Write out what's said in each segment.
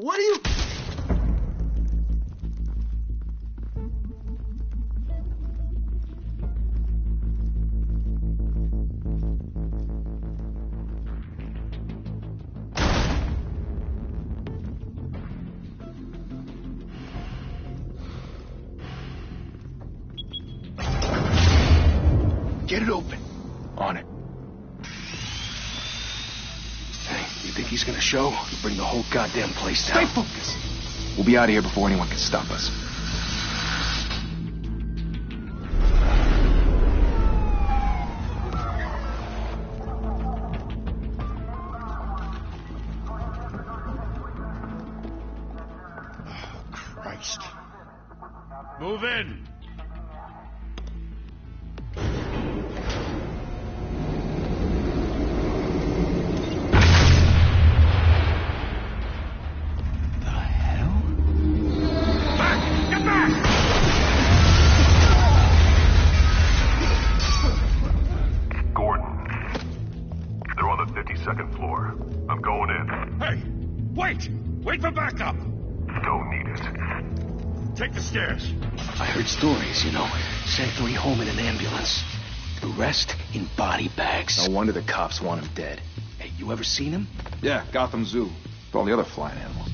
What are you... Get it open. On it. Hey, you think he's gonna show? He'll bring the whole goddamn place down. Stay focused. We'll be out of here before anyone can stop us. Oh, Christ. Move in. Wait for backup! Don't need it. Take the stairs. I heard stories, you know. Sent 3 home in an ambulance. The rest in body bags. No wonder the cops want him dead. Hey, you ever seen him? Yeah, Gotham Zoo. With all the other flying animals.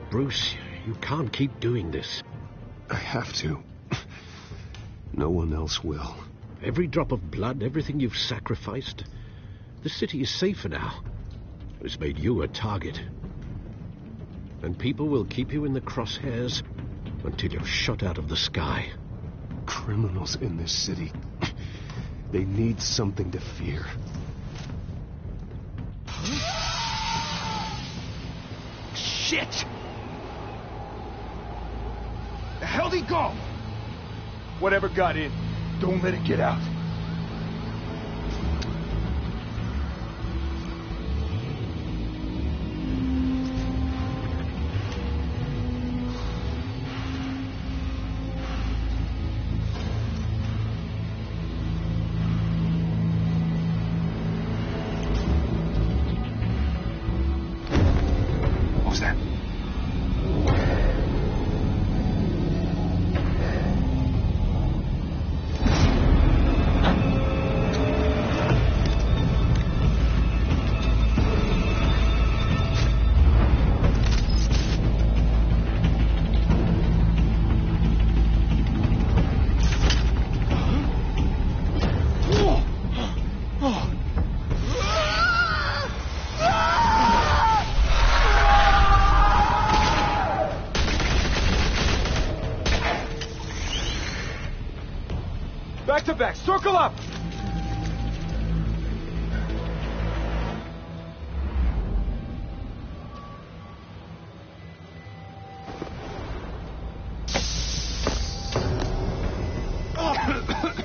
Bruce, you can't keep doing this. I have to. No one else will. Every drop of blood, everything you've sacrificed. The city is safer now. It's made you a target. And people will keep you in the crosshairs until you're shot out of the sky. Criminals in this city. They need something to fear. Shit! The hell'd he go? Whatever got in, don't let it get out. What was that? Back to back, circle up!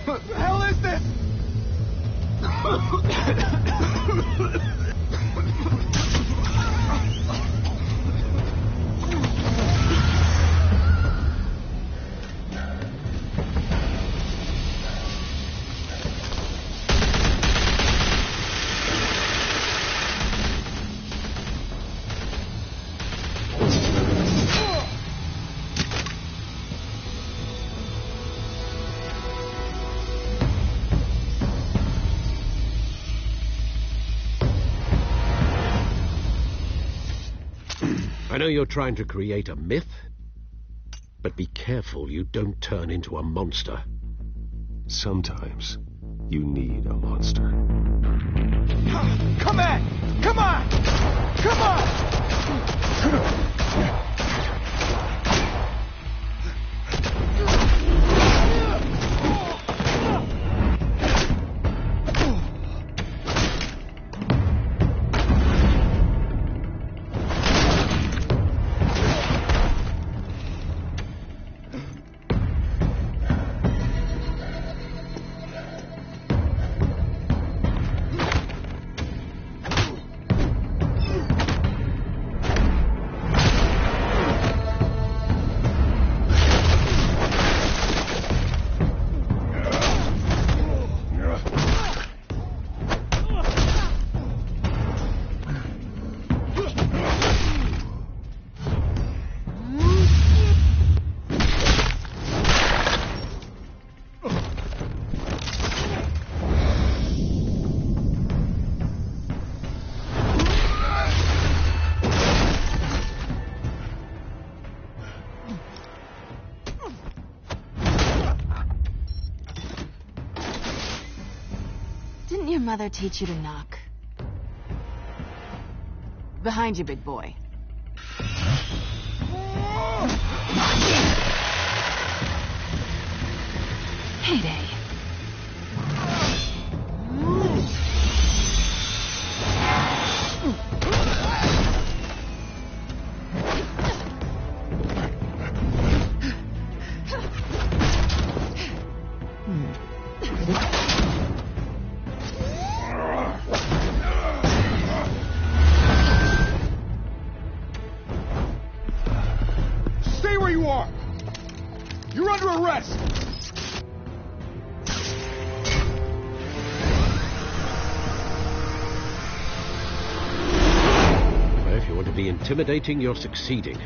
What the hell is this? I know you're trying to create a myth, but be careful you don't turn into a monster. Sometimes, You need a monster. Come on! Come on! Come on! Didn't your mother teach you to knock? Behind you, big boy. Heyday. Stay where you are! You're under arrest! If you want to be intimidating, you're succeeding.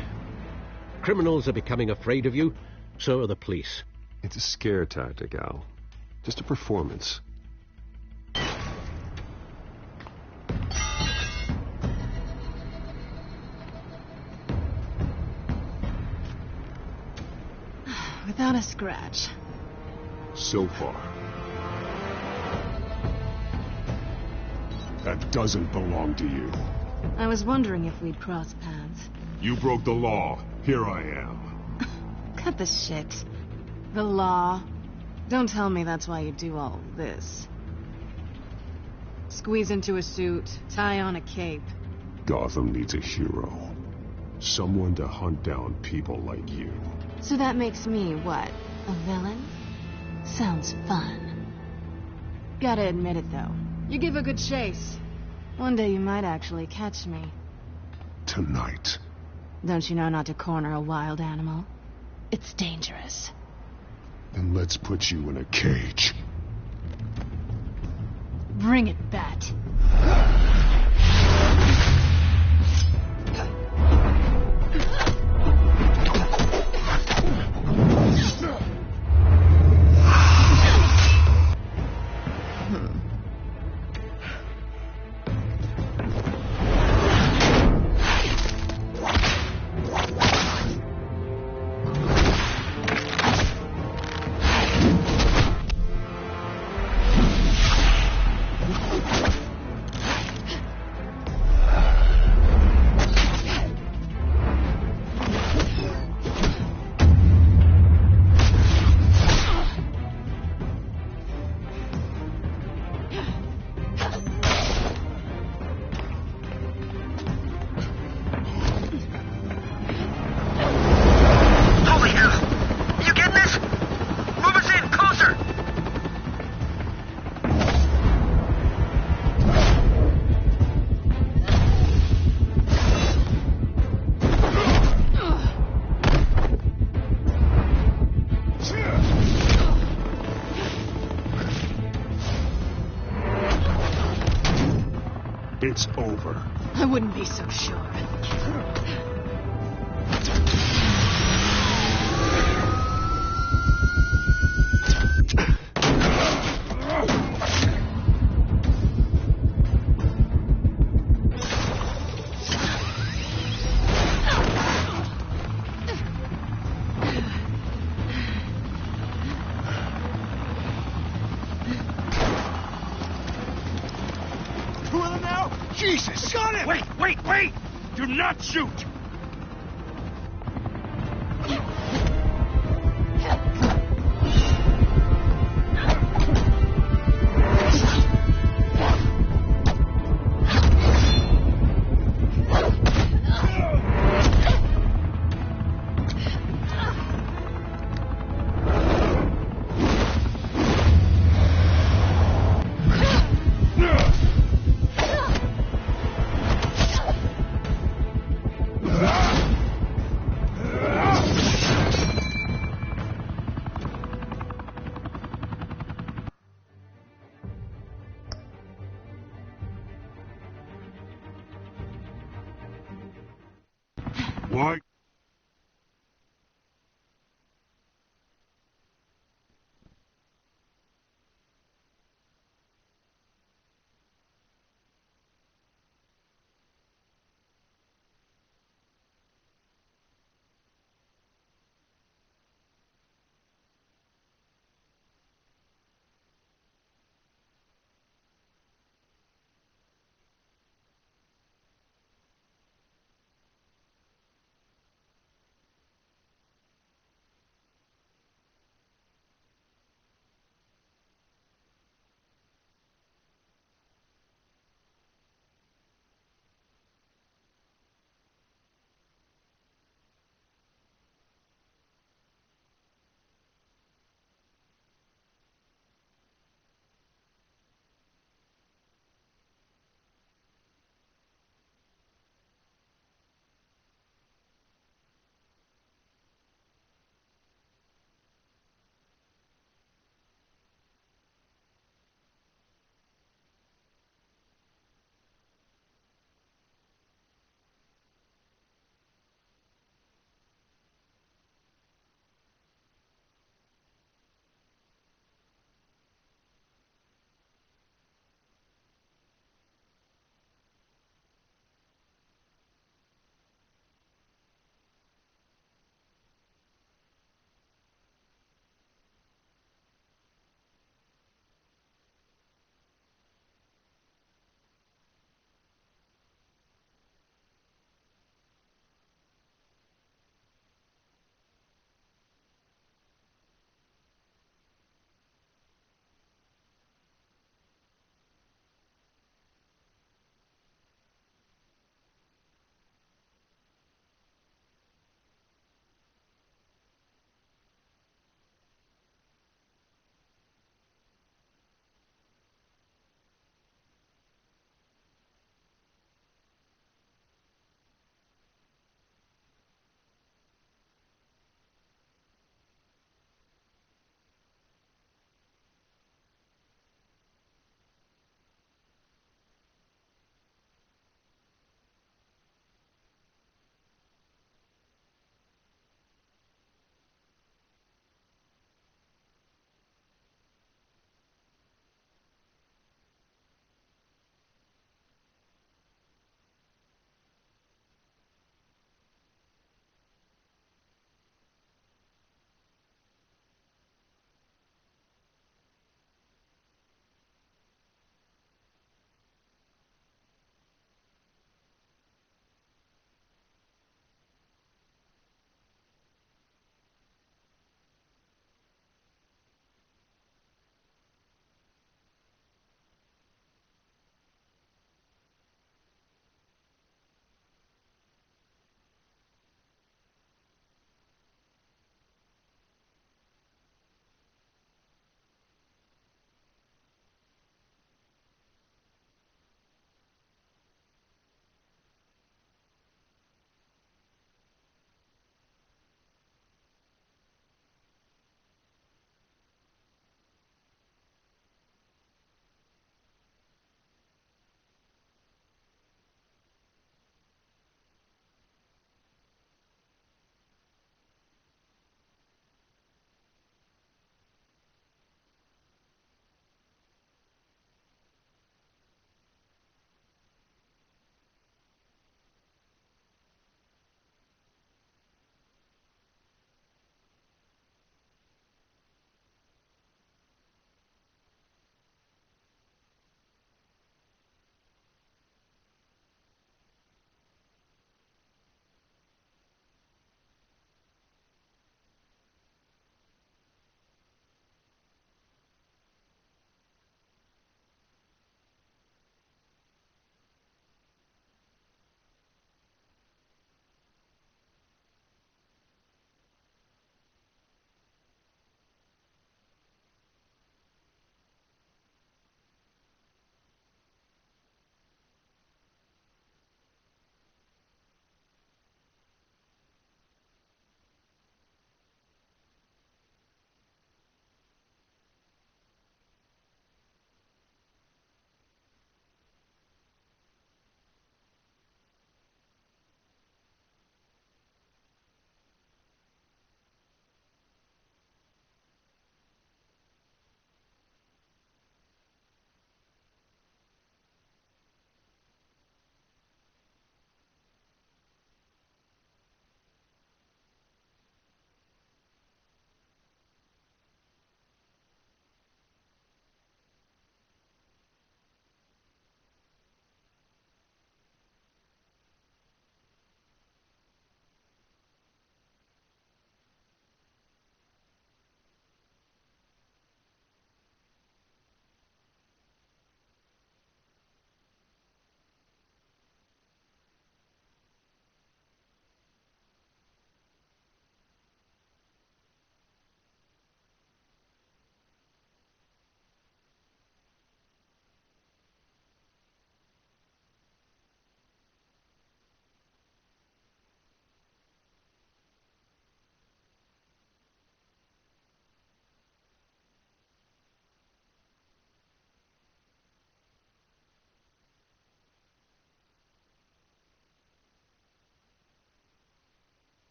Criminals are becoming afraid of you, so are the police. It's a scare tactic, Al. Just a performance. Without a scratch. So far. That doesn't belong to you. I was wondering if we'd cross paths. You broke the law. Here I am. Cut the shit. The law. Don't tell me that's why you do all this. Squeeze into a suit, tie on a cape. Gotham needs a hero. Someone to hunt down people like you. So that makes me, what, a villain? Sounds fun. Gotta admit it, though. You give a good chase. One day you might actually catch me. Tonight. Don't you know not to corner a wild animal? It's dangerous. Then let's put you in a cage. Bring it, Bat. It's over. I wouldn't be so sure. on now? Jesus! Got him! Wait! Do not shoot! What?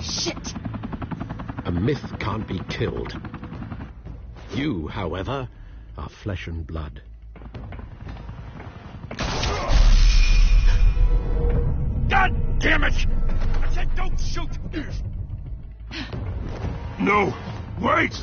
Shit! A myth can't be killed. You, however, are flesh and blood. God damn it! I said don't shoot! No! Wait!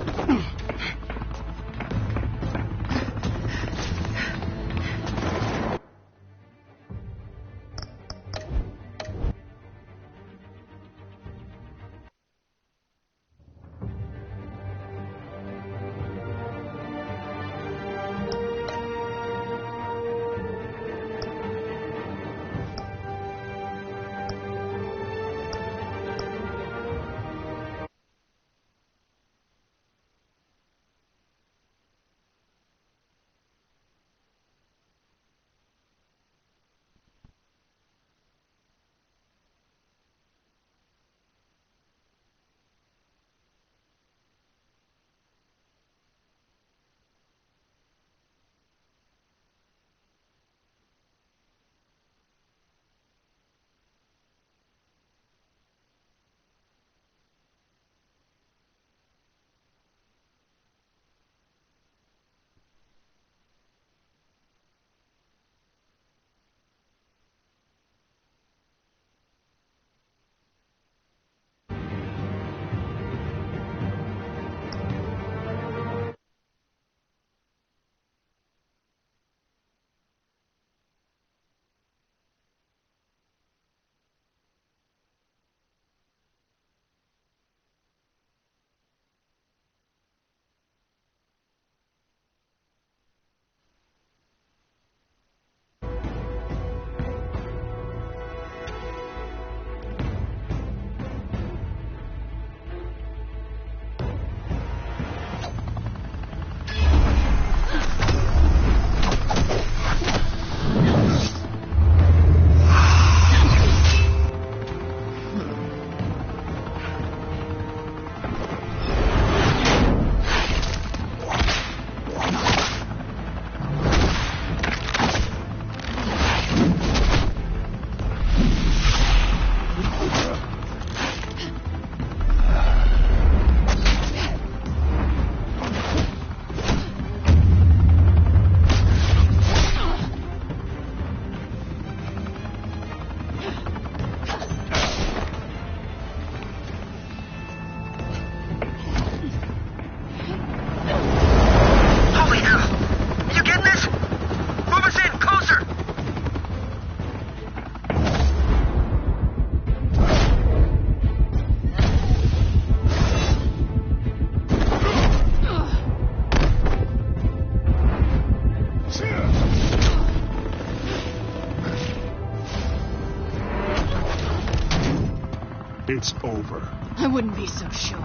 It's over. I wouldn't be so sure.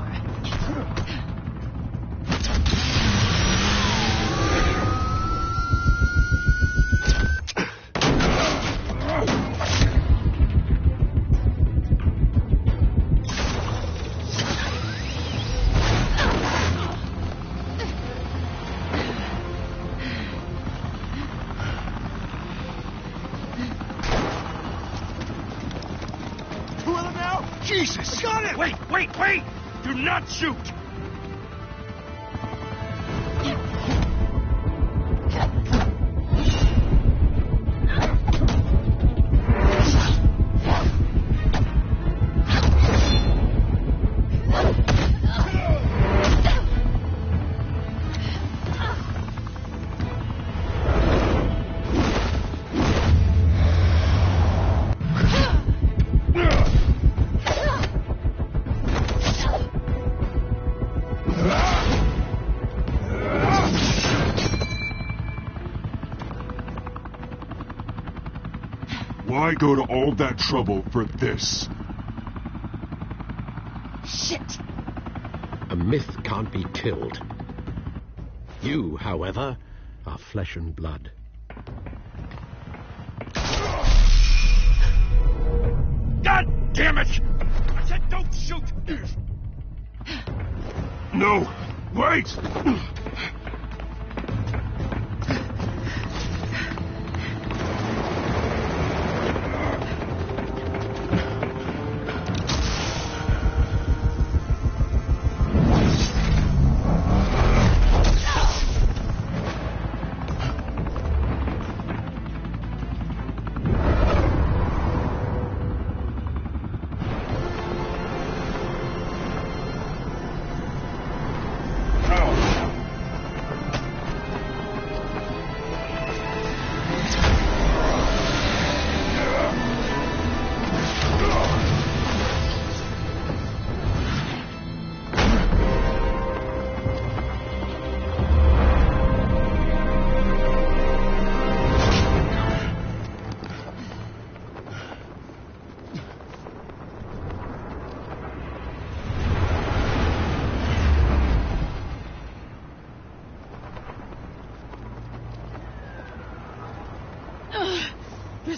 Jesus! Got it! Wait! Do not shoot! Why go to all that trouble for this? Shit! A myth can't be killed. You, however, are flesh and blood. God damn it! I said don't shoot! No! Wait!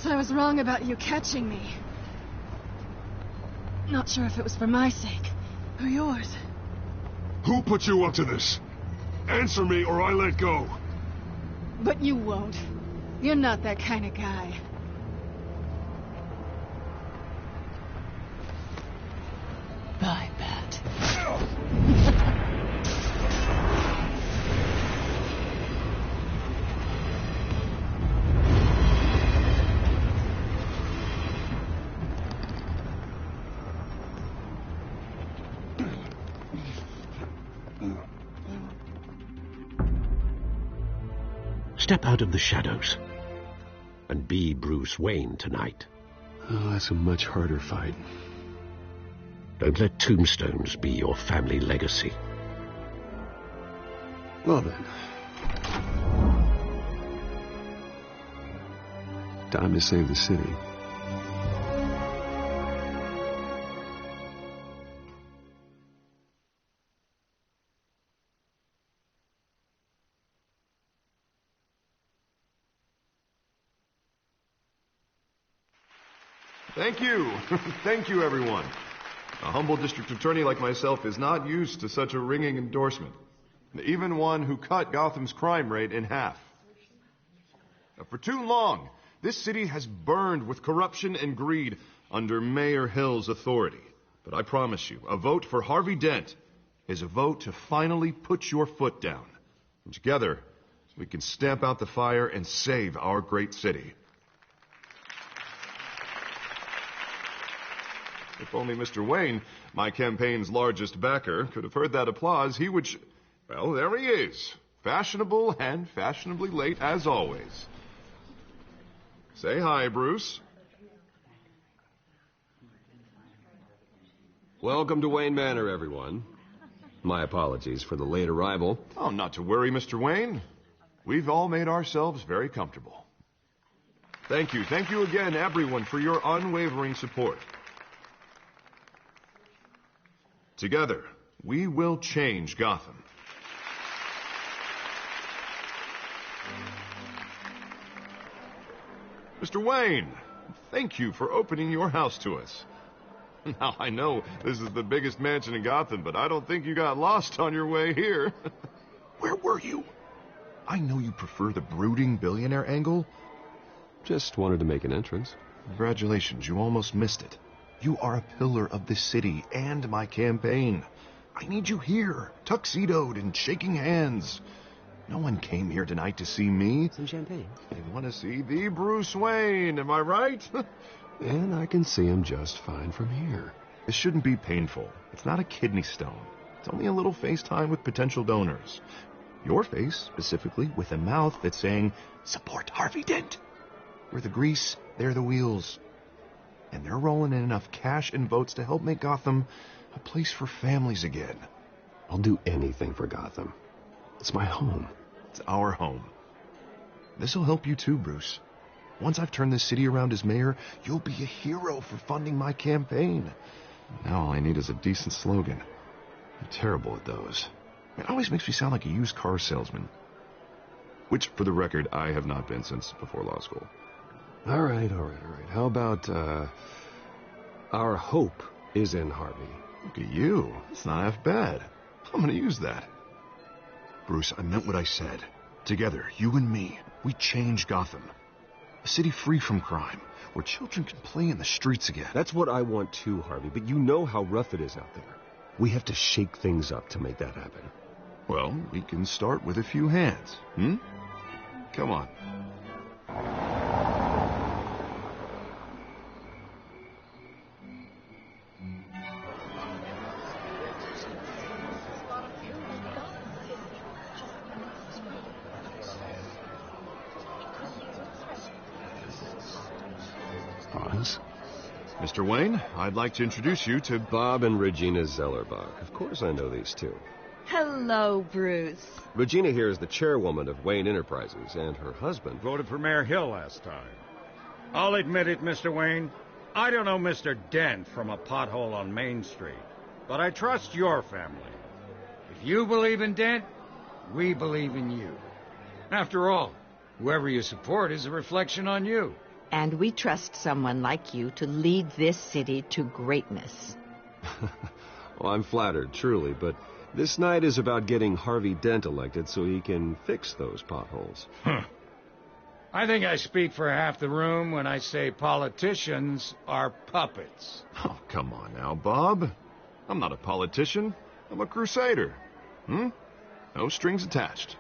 guess I was wrong about you catching me. Not sure if it was for my sake or yours. Who put you up to this? Answer me or I let go. But you won't. You're not that kind of guy. Bye, Pat. Step out of the shadows and be Bruce Wayne tonight. Oh, that's a much harder fight. Don't let tombstones be your family legacy. Well then. Time to save the city. Thank you. Thank you, everyone. A humble district attorney like myself is not used to such a ringing endorsement. Even one who cut Gotham's crime rate in half. For too long, this city has burned with corruption and greed under Mayor Hill's authority. But I promise you, a vote for Harvey Dent is a vote to finally put your foot down. And together, we can stamp out the fire and save our great city. If only Mr. Wayne, my campaign's largest backer, could have heard that applause, he would... Well, there he is. Fashionable and fashionably late as always. Say hi, Bruce. Welcome to Wayne Manor, everyone. My apologies for the late arrival. Oh, not to worry, Mr. Wayne. We've all made ourselves very comfortable. Thank you. Thank you again, everyone, for your unwavering support. Together, we will change Gotham. Mr. Wayne, thank you for opening your house to us. Now, I know this is the biggest mansion in Gotham, but I don't think you got lost on your way here. Where were you? I know you prefer the brooding billionaire angle. Just wanted to make an entrance. Congratulations, you almost missed it. You are a pillar of this city and my campaign. I need you here, tuxedoed and shaking hands. No one came here tonight to see me. Some champagne. They want to see the Bruce Wayne, am I right? And I can see him just fine from here. This shouldn't be painful. It's not a kidney stone. It's only a little FaceTime with potential donors. Your face, specifically, with a mouth that's saying, support Harvey Dent. We're the grease, they're the wheels. And they're rolling in enough cash and votes to help make Gotham a place for families again. I'll do anything for Gotham. It's my home. It's our home. This'll help you too, Bruce. Once I've turned this city around as mayor, you'll be a hero for funding my campaign. Now all I need is a decent slogan. I'm terrible at those. It always makes me sound like a used car salesman. Which, for the record, I have not been since before law school. All right. How about, our hope is in Harvey? Look at you. It's not half bad. I'm gonna use that. Bruce, I meant what I said. Together, you and me, we change Gotham. A city free from crime, where children can play in the streets again. That's what I want too, Harvey, but you know how rough it is out there. We have to shake things up to make that happen. Well, we can start with a few hands, Come on. Mr. Wayne, I'd like to introduce you to Bob and Regina Zellerbach. Of course I know these two. Hello, Bruce. Regina here is the chairwoman of Wayne Enterprises, and her husband... Voted for Mayor Hill last time. I'll admit it, Mr. Wayne. I don't know Mr. Dent from a pothole on Main Street, but I trust your family. If you believe in Dent, we believe in you. After all, whoever you support is a reflection on you. And we trust someone like you to lead this city to greatness. Well, I'm flattered, truly, but this night is about getting Harvey Dent elected so he can fix those potholes. I think I speak for half the room when I say politicians are puppets. Oh, come on now, Bob. I'm not a politician. I'm a crusader. No strings attached.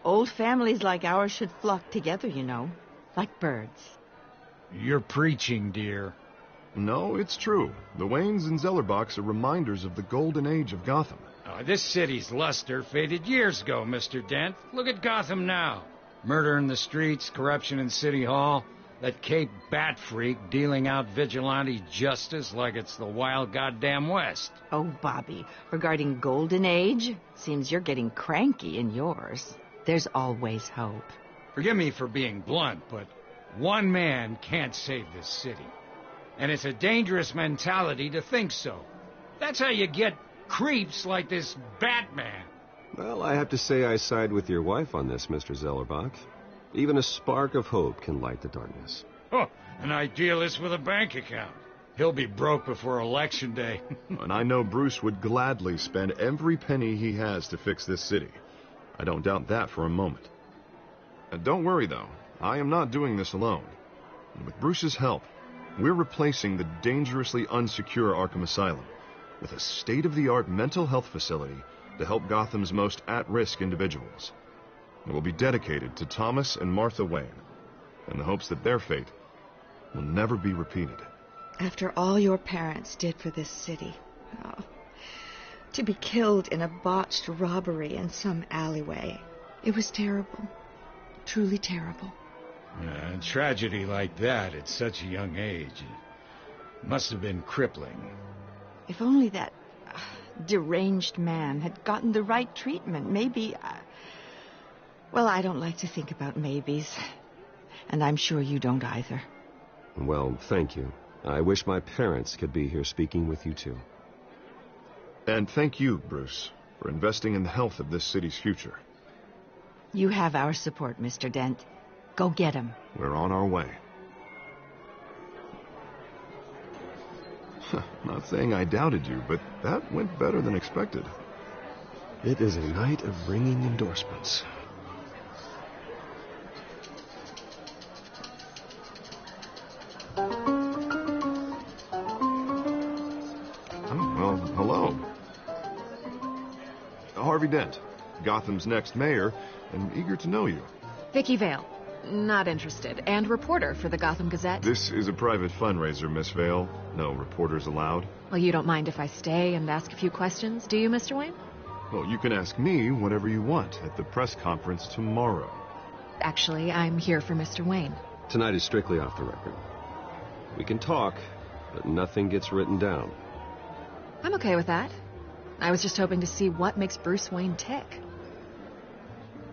Old families like ours should flock together, you know, like birds. You're preaching, dear. No, it's true. The Waynes and Zellerbachs are reminders of the golden age of Gotham. This city's luster faded years ago, Mr. Dent. Look at Gotham now. Murder in the streets, corruption in City Hall, that Cape Bat freak dealing out vigilante justice like it's the wild goddamn West. Oh, Bobby, regarding Golden Age, seems you're getting cranky in yours. There's always hope. Forgive me for being blunt, but one man can't save this city. And it's a dangerous mentality to think so. That's how you get creeps like this Batman. Well, I have to say I side with your wife on this, Mr. Zellerbach. Even a spark of hope can light the darkness. Oh, an idealist with a bank account. He'll be broke before Election Day. And I know Bruce would gladly spend every penny he has to fix this city. I don't doubt that for a moment. And don't worry, though. I am not doing this alone. And with Bruce's help, we're replacing the dangerously unsecure Arkham Asylum with a state-of-the-art mental health facility to help Gotham's most at-risk individuals. It will be dedicated to Thomas and Martha Wayne, in the hopes that their fate will never be repeated. After all your parents did for this city, to be killed in a botched robbery in some alleyway, it was terrible. Truly terrible. A tragedy like that at such a young age must have been crippling. If only that deranged man had gotten the right treatment, maybe... Well, I don't like to think about maybes. And I'm sure you don't either. Well, thank you. I wish my parents could be here speaking with you, too. And thank you, Bruce, for investing in the health of this city's future. You have our support, Mr. Dent. Go get him. We're on our way. Not saying I doubted you, but that went better than expected. It is a night of ringing endorsements. Well, hello. Harvey Dent, Gotham's next mayor, and eager to know you. Vicky Vale. Not interested. And reporter for the Gotham Gazette. This is a private fundraiser, Miss Vale. No reporters allowed. Well, you don't mind if I stay and ask a few questions, do you, Mr. Wayne? Well, you can ask me whatever you want at the press conference tomorrow. Actually, I'm here for Mr. Wayne. Tonight is strictly off the record. We can talk, but nothing gets written down. I'm okay with that. I was just hoping to see what makes Bruce Wayne tick.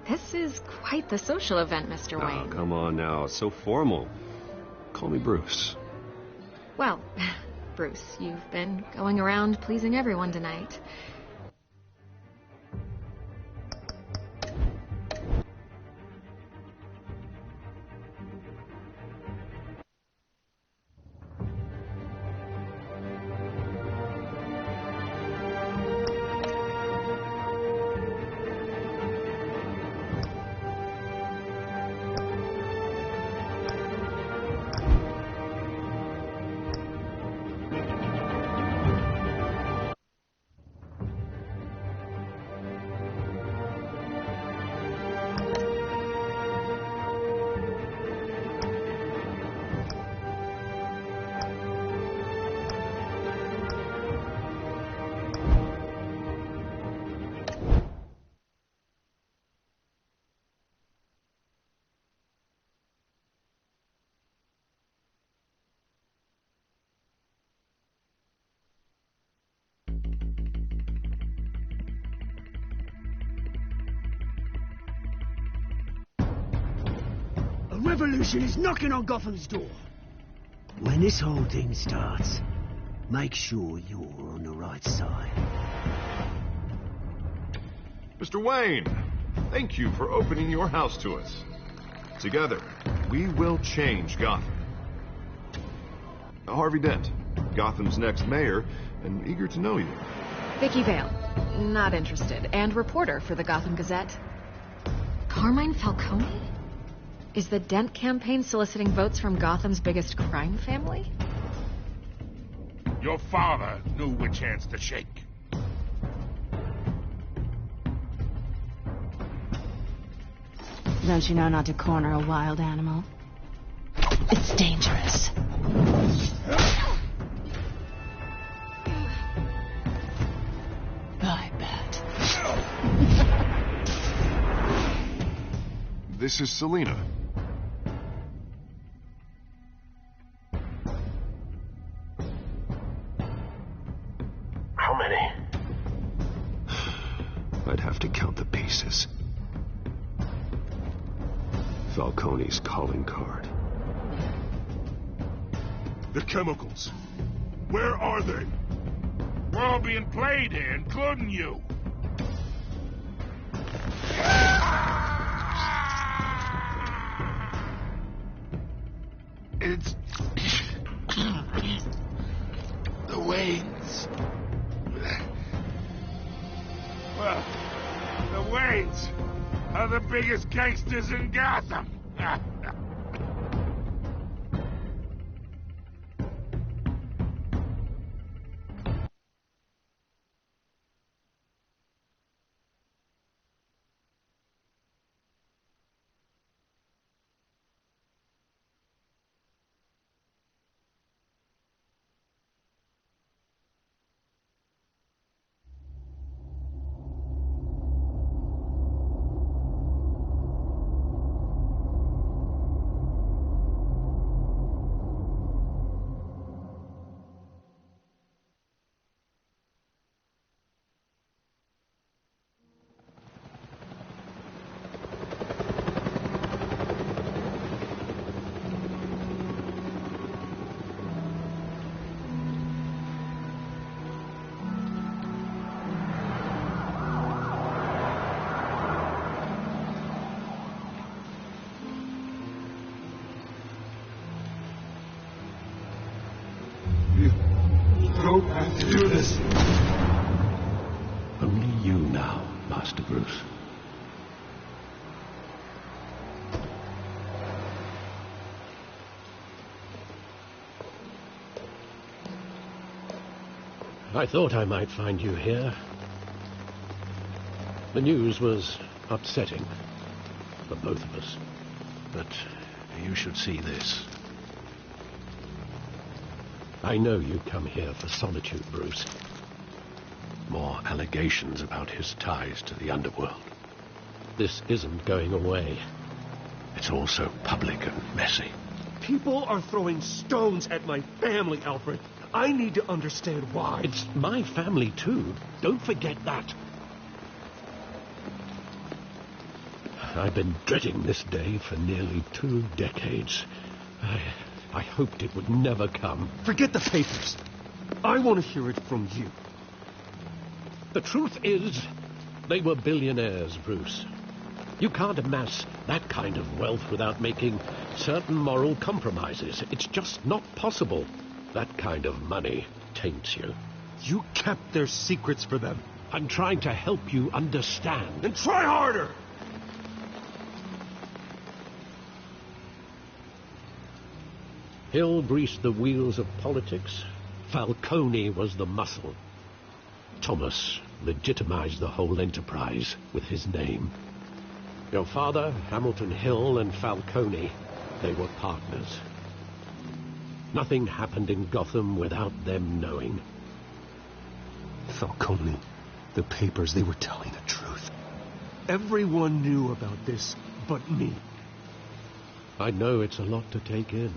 This is quite the social event, Mr. Wayne. Oh, come on now. It's so formal. Call me Bruce. Well, Bruce, you've been going around pleasing everyone tonight. Revolution is knocking on Gotham's door. When this whole thing starts, make sure you're on the right side. Mr. Wayne, thank you for opening your house to us. Together, We will change Gotham. Harvey Dent, Gotham's next mayor, and eager to know you. Vicky Vale, not interested, and reporter for the Gotham Gazette. Carmine Falcone? Is the Dent campaign soliciting votes from Gotham's biggest crime family? Your father knew which hands to shake. Don't you know not to corner a wild animal? It's dangerous. I bet. This is Selina. How many? I'd have to count the pieces. Falcone's calling card. The chemicals. Where are they? We're all being played here, including you. It's... the Waynes. Well, the Waynes are the biggest gangsters in Gotham. Don't have to do this. Only you now, Master Bruce. I thought I might find you here. The news was upsetting for both of us. But you should see this. I know you come here for solitude, Bruce. More allegations about his ties to the underworld. This isn't going away. It's all so public and messy. People are throwing stones at my family, Alfred. I need to understand why. It's my family, too. Don't forget that. I've been dreading this day for nearly 2 decades. I hoped it would never come. Forget the papers. I want to hear it from you. The truth is, they were billionaires, Bruce. You can't amass that kind of wealth without making certain moral compromises. It's just not possible. That kind of money taints you. You kept their secrets for them. I'm trying to help you understand. Then try harder! Hill greased the wheels of politics. Falcone was the muscle. Thomas legitimized the whole enterprise with his name. Your father, Hamilton Hill, and Falcone, they were partners. Nothing happened in Gotham without them knowing. Falcone, the papers, they were telling the truth. Everyone knew about this but me. I know it's a lot to take in.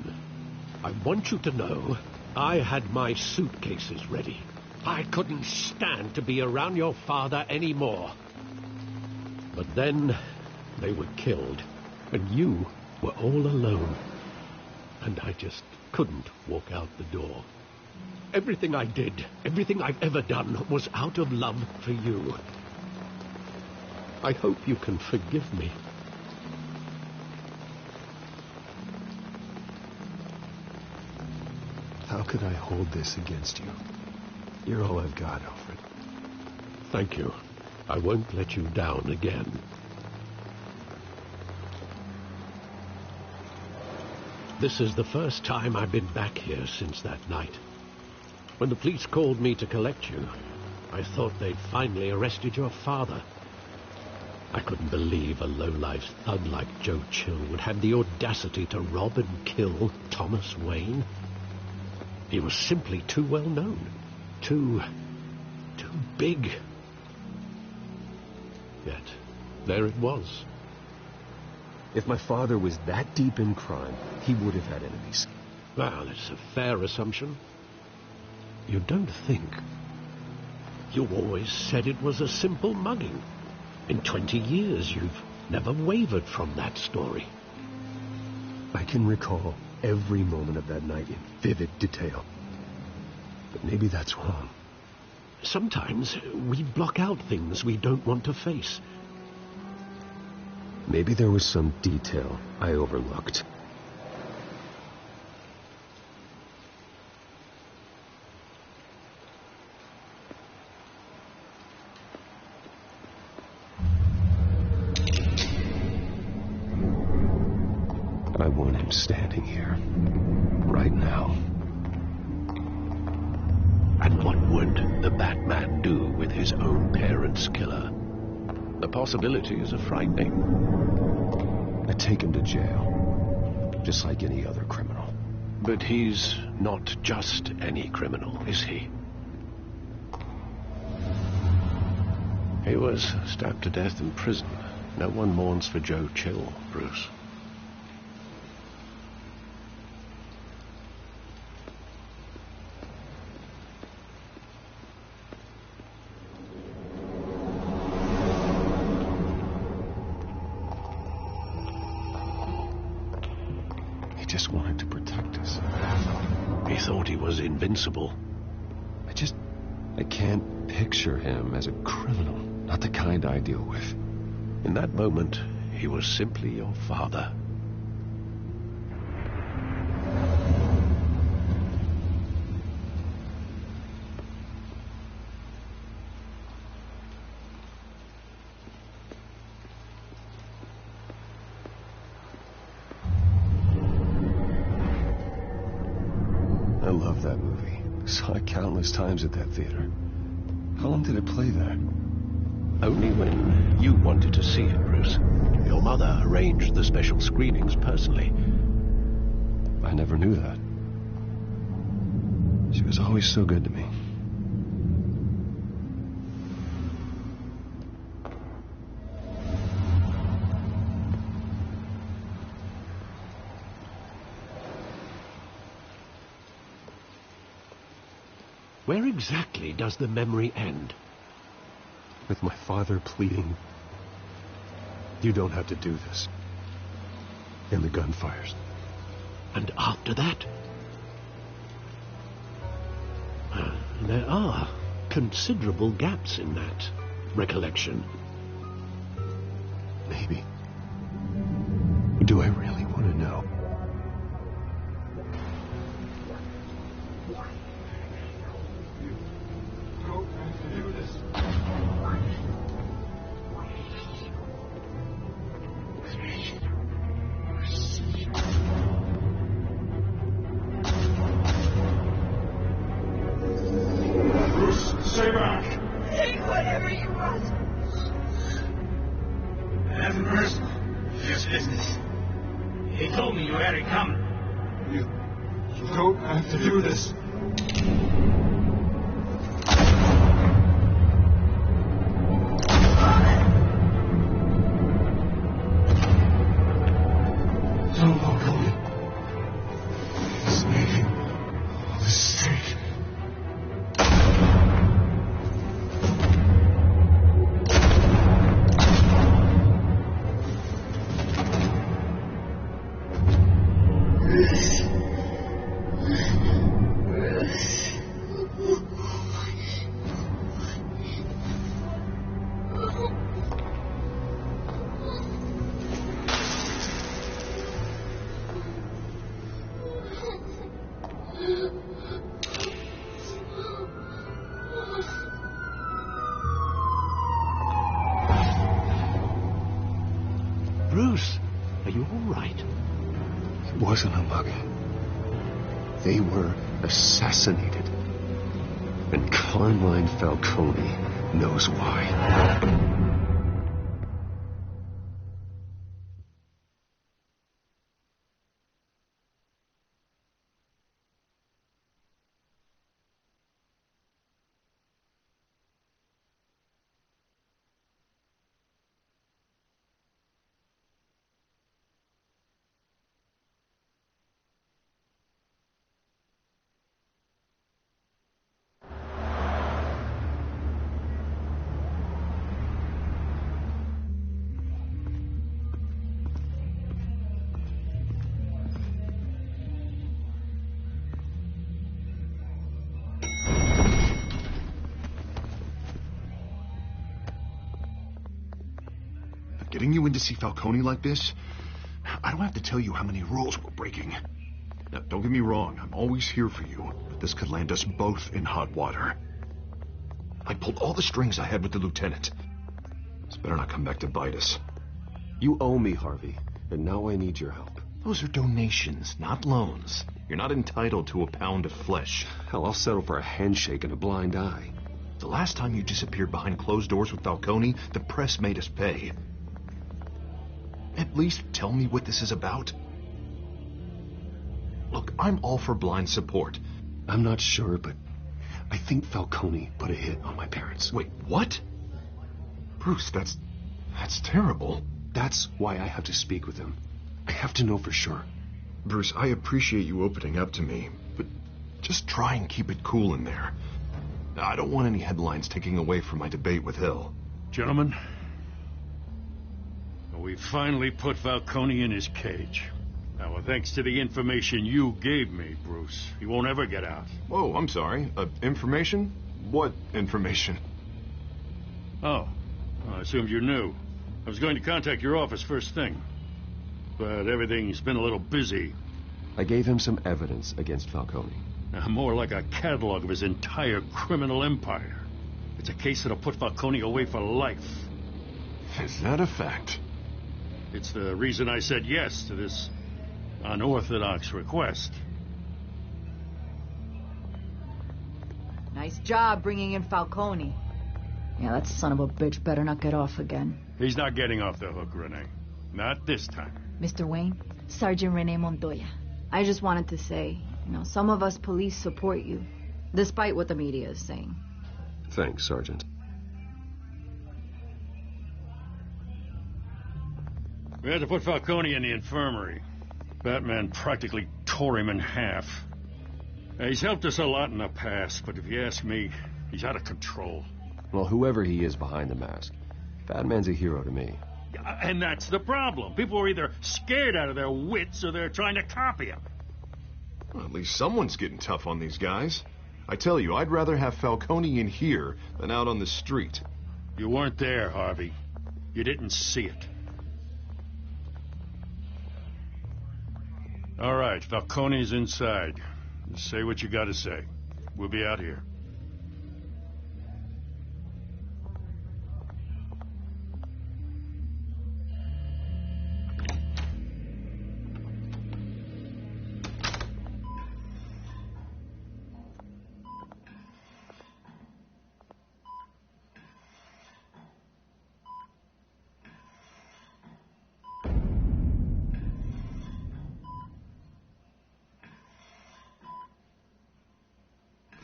I want you to know I had my suitcases ready. I couldn't stand to be around your father anymore. But then they were killed, and you were all alone. And I just couldn't walk out the door. Everything I did, everything I've ever done, was out of love for you. I hope you can forgive me. could I hold this against you? You're all I've got, Alfred. Thank you. I won't let you down again. This is the first time I've been back here since that night. When the police called me to collect you, I thought they'd finally arrested your father. I couldn't believe a low-life thug like Joe Chill would have the audacity to rob and kill Thomas Wayne. He was simply too well known. Too big. Yet, there it was. If my father was that deep in crime, he would have had enemies. Well, it's a fair assumption. You don't think. You always said it was a simple mugging. In 20 years, you've never wavered from that story. I can recall every moment of that night in vivid detail. But maybe that's wrong. Sometimes we block out things we don't want to face. Maybe there was some detail I overlooked. I want him standing here, right now. And what would the Batman do with his own parents' killer? The possibilities are frightening. I take him to jail, just like any other criminal. But he's not just any criminal, is he? He was stabbed to death in prison. No one mourns for Joe Chill, Bruce. He just wanted to protect us. He thought he was invincible. I can't picture him as a criminal. Not the kind I deal with. In that moment, he was simply your father. I love that movie. Saw it countless times at that theater. How long did it play there? Only when you wanted to see it, Bruce. Your mother arranged the special screenings personally. I never knew that. She was always so good to me. Where exactly does the memory end? With my father pleading, "You don't have to do this." And the gun fires. And after that? There are considerable gaps in that recollection. Maybe. Do I really want to know? Stay back! Take whatever you want. Nothing personal. Just business. He told me you had it coming. You don't have to do this. Don't walk away. He's making a mistake. right? It wasn't a mugging. They were assassinated. And Carmine Falcone knows why. Getting you in to see Falcone like this, I don't have to tell you how many rules we're breaking. Now, don't get me wrong, I'm always here for you, but this could land us both in hot water. I pulled all the strings I had with the lieutenant. This better not come back to bite us. You owe me, Harvey, and now I need your help. Those are donations, not loans. You're not entitled to a pound of flesh. Hell, I'll settle for a handshake and a blind eye. The last time you disappeared behind closed doors with Falcone, the press made us pay. At least tell me what this is about. Look, I'm all for blind support. I'm not sure, but I think Falcone put a hit on my parents. Wait, what? Bruce, that's terrible. That's why I have to speak with him. I have to know for sure. Bruce, I appreciate you opening up to me, but just try and keep it cool in there. I don't want any headlines taking away from my debate with Hill. Gentlemen, we finally put Falcone in his cage. Now, thanks to the information you gave me, Bruce, he won't ever get out. Whoa, I'm sorry. Information? What information? Oh, I assumed you knew. I was going to contact your office first thing, but everything's been a little busy. I gave him some evidence against Falcone. More like a catalog of his entire criminal empire. It's a case that'll put Falcone away for life. Is that a fact? It's the reason I said yes to this unorthodox request. Nice job bringing in Falcone. Yeah, that son of a bitch better not get off again. He's not getting off the hook, Renee. Not this time. Mr. Wayne, Sergeant Renee Montoya. I just wanted to say, some of us police support you, despite what the media is saying. Thanks, Sergeant. We had to put Falcone in the infirmary. Batman practically tore him in half. He's helped us a lot in the past, but if you ask me, he's out of control. Well, whoever he is behind the mask, Batman's a hero to me. And that's the problem. People are either scared out of their wits or they're trying to copy him. Well, at least someone's getting tough on these guys. I tell you, I'd rather have Falcone in here than out on the street. You weren't there, Harvey. You didn't see it. All right, Falcone's inside. Just say what you gotta say. We'll be out here.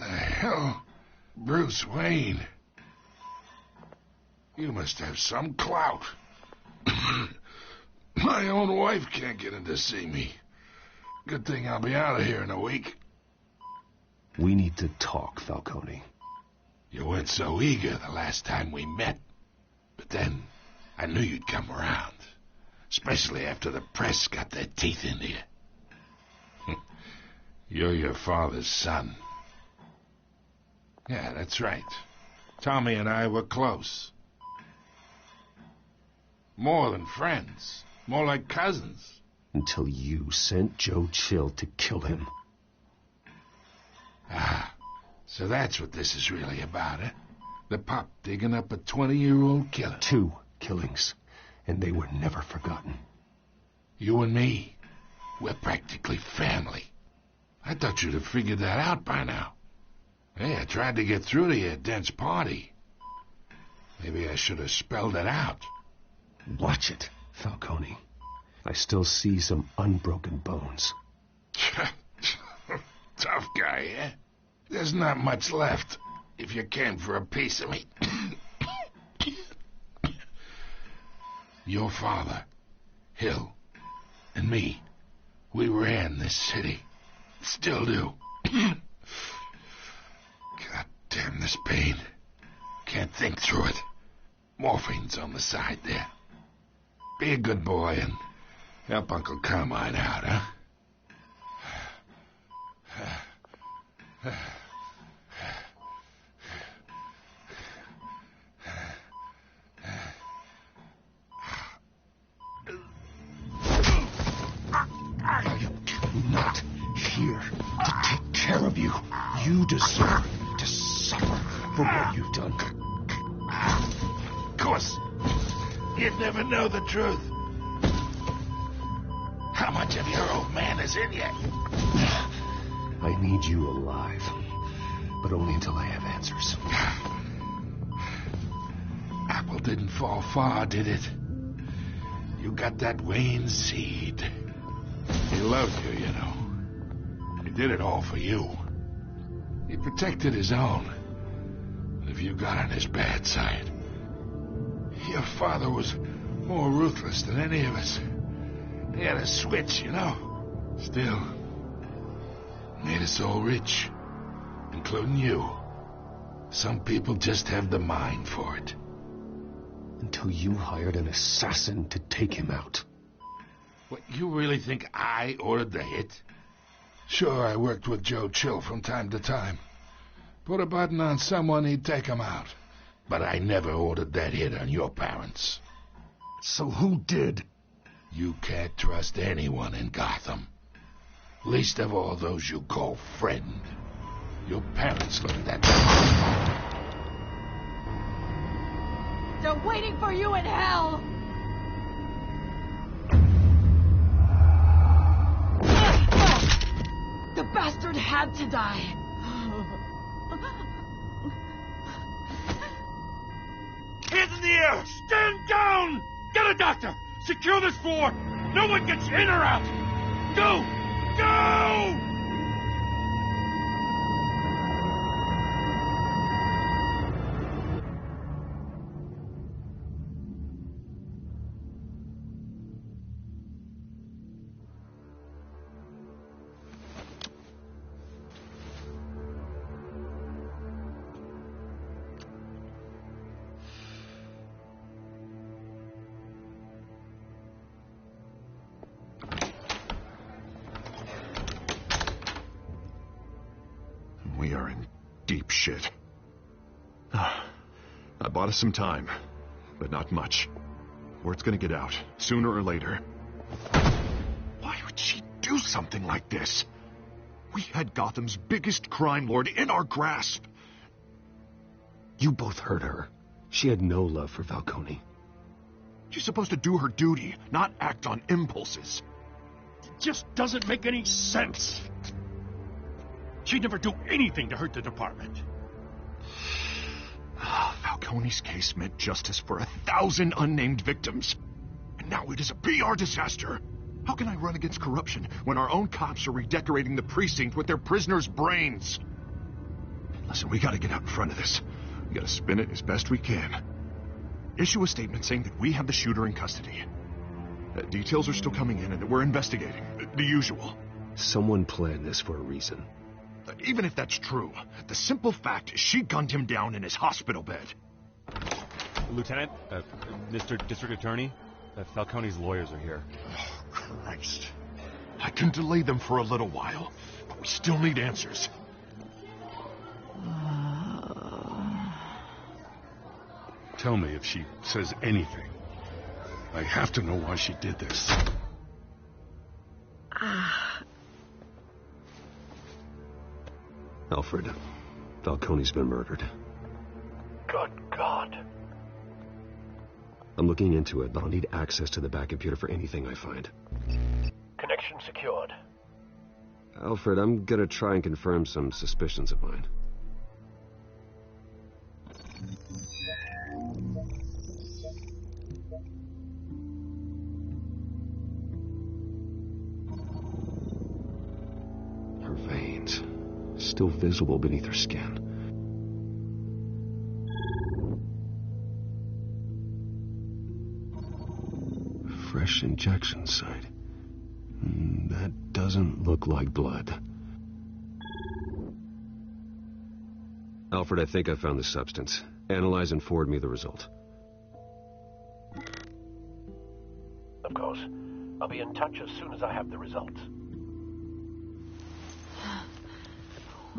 Hell, Bruce Wayne. You must have some clout. My own wife can't get in to see me. Good thing I'll be out of here in a week. We need to talk, Falcone. You weren't so eager the last time we met. But then, I knew you'd come around. Especially after the press got their teeth into you. You're your father's son. Yeah, that's right. Tommy and I were close. More than friends. More like cousins. Until you sent Joe Chill to kill him. Ah, so that's what this is really about, eh? The pup digging up a 20-year-old killer. 2 killings, and they were never forgotten. You and me, we're practically family. I thought you'd have figured that out by now. Hey, I tried to get through to you at Dent's party. Maybe I should have spelled it out. Watch it, Falcone. I still see some unbroken bones. Tough guy, eh? There's not much left, if you came for a piece of me. Your father, Hill, and me, we ran this city. Still do. God damn this pain. Can't think through it. Morphine's on the side there. Be a good boy and help Uncle Carmine out, huh? Not here to take care of you. You deserve to suffer for what you've done. Of course. You'd never know the truth. How much of your old man is in you? I need you alive, but only until I have answers. Apple didn't fall far, did it? You got that Wayne seed. He loved you, you know. He did it all for you. He protected his own. But if you got on his bad side, your father was more ruthless than any of us. He had a switch, you know. Still, made us all rich, including you. Some people just have the mind for it. Until you hired an assassin to take him out. What, you really think I ordered the hit? Sure, I worked with Joe Chill from time to time. Put a button on someone, he'd take him out. But I never ordered that hit on your parents. So who did? You can't trust anyone in Gotham. Least of all those you call friend. Your parents looked at me. They're waiting for you in hell! The bastard had to die. Hands in the air! Stand down! Get a doctor! Secure this floor! No one gets in or out! Go! Go! We are in deep shit. I bought us some time, but not much. Word's gonna get out, sooner or later. Why would she do something like this? We had Gotham's biggest crime lord in our grasp. You both hurt her. She had no love for Falcone. She's supposed to do her duty, not act on impulses. It just doesn't make any sense. She'd never do anything to hurt the department. Falcone's case meant justice for 1,000 unnamed victims. And now it is a PR disaster. How can I run against corruption when our own cops are redecorating the precinct with their prisoners' brains? Listen, we gotta get out in front of this. We gotta spin it as best we can. Issue a statement saying that we have the shooter in custody. Details are still coming in and that we're investigating. The usual. Someone planned this for a reason. Even if that's true, the simple fact is she gunned him down in his hospital bed. Lieutenant, Mr. District Attorney, Falcone's lawyers are here. Oh, Christ. I can delay them for a little while, but we still need answers. Tell me if she says anything. I have to know why she did this. Alfred, Falcone's been murdered. Good God. I'm looking into it, but I'll need access to the back computer for anything I find. Connection secured. Alfred, I'm gonna try and confirm some suspicions of mine. Her veins, still visible beneath her skin. Fresh injection site. That doesn't look like blood. Alfred, I think I found the substance. Analyze and forward me the result. Of course. I'll be in touch as soon as I have the results.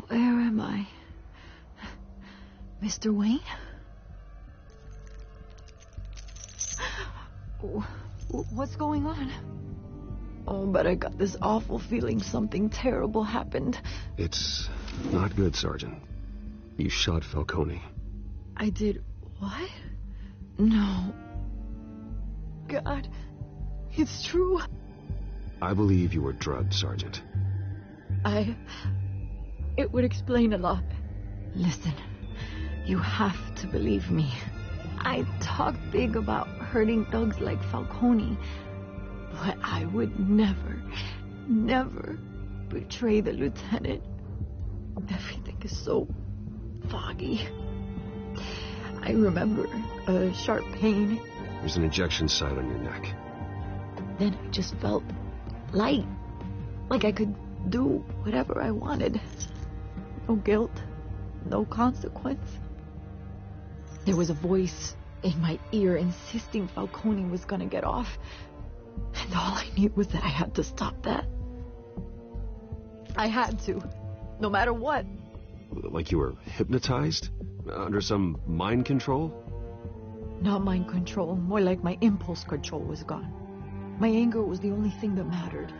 Where am I? Mr. Wayne? What's going on? Oh, but I got this awful feeling something terrible happened. It's not good, Sergeant. You shot Falcone. I did what? No. God, it's true. I believe you were drugged, Sergeant. It would explain a lot. Listen, you have to believe me. I talk big about hurting thugs like Falcone, but I would never betray the lieutenant. Everything is so foggy. I remember a sharp pain. There's an injection site on your neck. Then I just felt light, like I could do whatever I wanted. No guilt, no consequence. There was a voice in my ear insisting Falcone was gonna get off. And all I knew was that I had to stop that. I had to, no matter what. Like you were hypnotized? Under some mind control? Not mind control, more like my impulse control was gone. My anger was the only thing that mattered.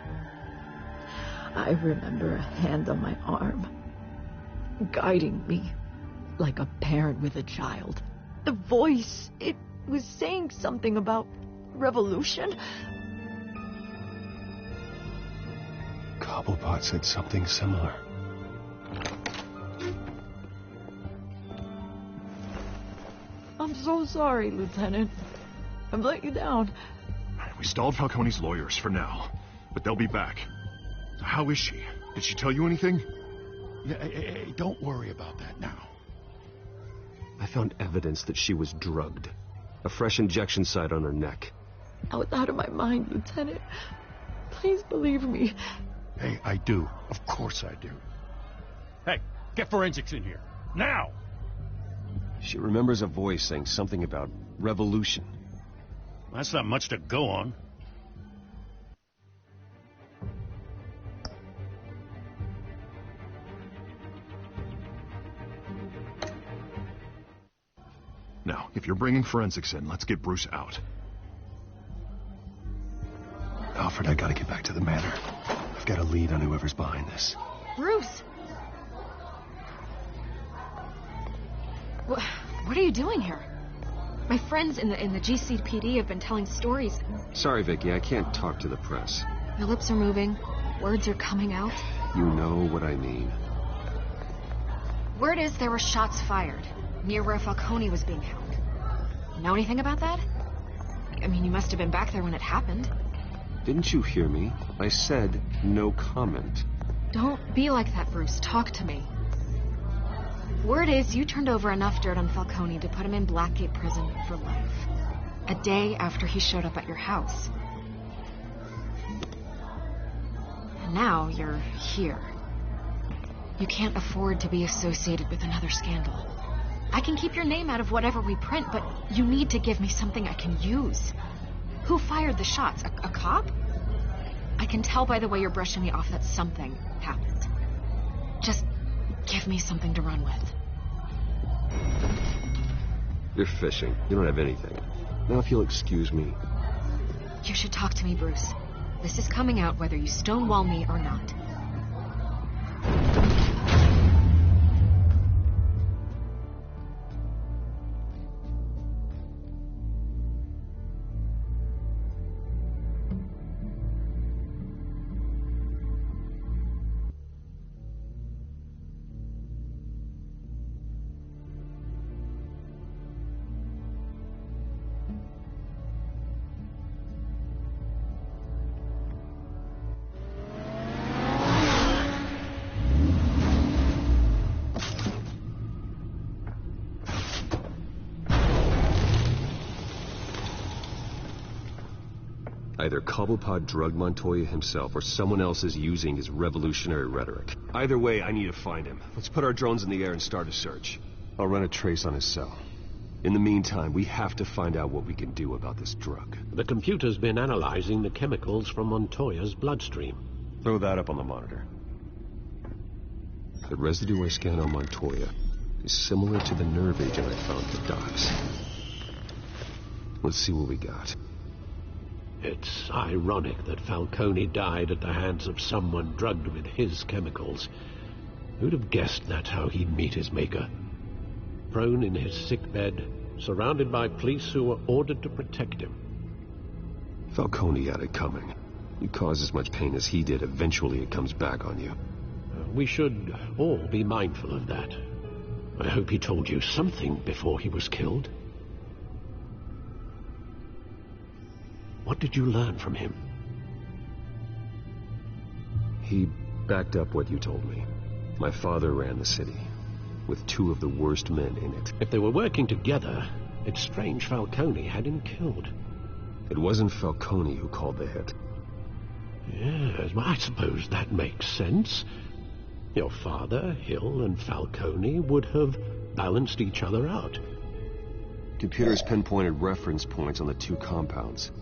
I remember a hand on my arm, guiding me like a parent with a child. The voice, it was saying something about revolution. Cobblepot said something similar. I'm so sorry, Lieutenant. I've let you down. We stalled Falcone's lawyers for now, but they'll be back. How is she? Did she tell you anything? Hey, don't worry about that now. I found evidence that she was drugged. A fresh injection site on her neck. I was out of my mind, Lieutenant. Please believe me. Hey, I do. Of course I do. Hey, get forensics in here. Now! She remembers a voice saying something about revolution. That's not much to go on. Now, if you're bringing forensics in, let's get Bruce out. Alfred, I gotta get back to the manor. I've got a lead on whoever's behind this. Bruce! What are you doing here? My friends in the GCPD have been telling stories. Sorry, Vicky, I can't talk to the press. Your lips are moving. Words are coming out. You know what I mean. Word is there were shots fired near where Falcone was being held. Know anything about that? I mean, you must have been back there when it happened. Didn't you hear me? I said no comment. Don't be like that, Bruce. Talk to me. Word is you turned over enough dirt on Falcone to put him in Blackgate Prison for life. A day after he showed up at your house. And now you're here. You can't afford to be associated with another scandal. I can keep your name out of whatever we print, but you need to give me something I can use. Who fired the shots? A cop? I can tell by the way you're brushing me off that something happened. Just give me something to run with. You're fishing. You don't have anything. Now, if you'll excuse me. You should talk to me, Bruce. This is coming out whether you stonewall me or not. Either Cobblepot drugged Montoya himself, or someone else is using his revolutionary rhetoric. Either way, I need to find him. Let's put our drones in the air and start a search. I'll run a trace on his cell. In the meantime, we have to find out what we can do about this drug. The computer's been analyzing the chemicals from Montoya's bloodstream. Throw that up on the monitor. The residue I scanned on Montoya is similar to the nerve agent I found at the docks. Let's see what we got. It's ironic that Falcone died at the hands of someone drugged with his chemicals. Who'd have guessed that's how he'd meet his maker? Prone in his sick bed, surrounded by police who were ordered to protect him. Falcone had it coming. You cause as much pain as he did, eventually it comes back on you. We should all be mindful of that. I hope he told you something before he was killed. What did you learn from him? He backed up what you told me. My father ran the city, with two of the worst men in it. If they were working together, it's strange Falcone had him killed. It wasn't Falcone who called the hit. Yes, well, I suppose that makes sense. Your father, Hill, and Falcone would have balanced each other out. Computers pinpointed reference points on the two compounds.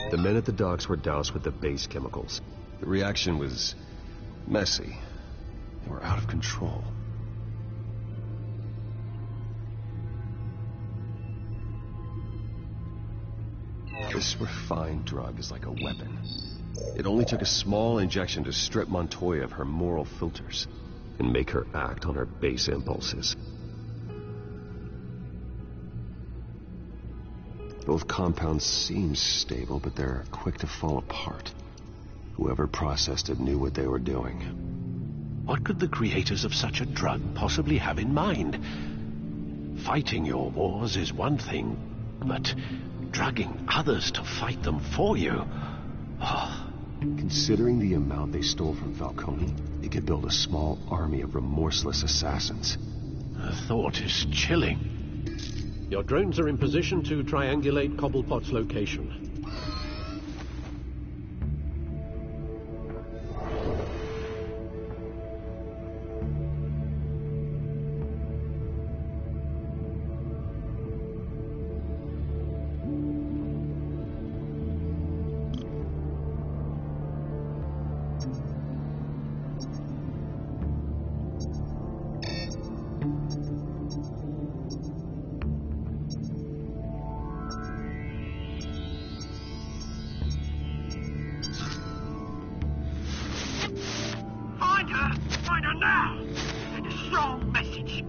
The men at the docks were doused with the base chemicals. The reaction was messy. They were out of control. This refined drug is like a weapon. It only took a small injection to strip Montoya of her moral filters and make her act on her base impulses. Both compounds seem stable, but they're quick to fall apart. Whoever processed it knew what they were doing. What could the creators of such a drug possibly have in mind? Fighting your wars is one thing, but drugging others to fight them for you? Oh. Considering the amount they stole from Falcone, they could build a small army of remorseless assassins. The thought is chilling. Your drones are in position to triangulate Cobblepot's location. Find her now! Send a strong message.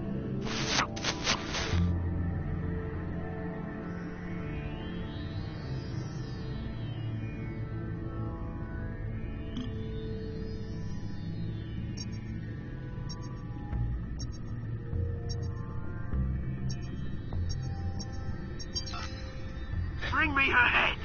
Bring me her head.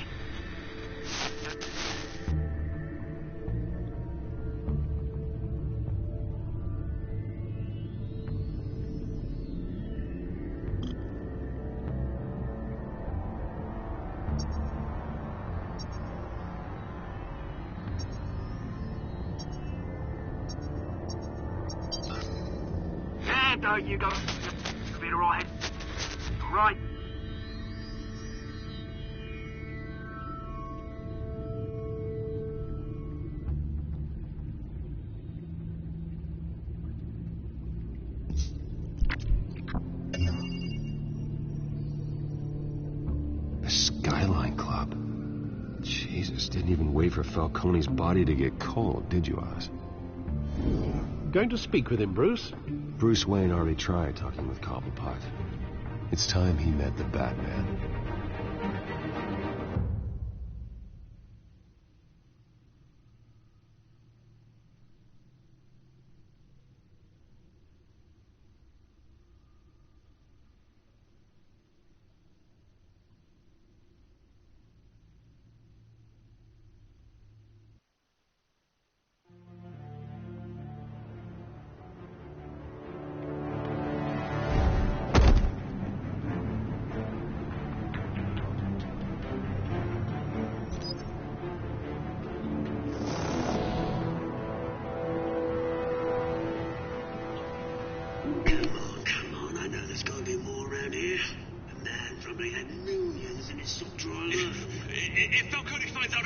There you go. Feel alright? Alright. The Skyline Club. Jesus, didn't even wait for Falcone's body to get cold, did you, Oz? Going to speak with him, Bruce? Bruce Wayne already tried talking with Cobblepot. It's time he met the Batman.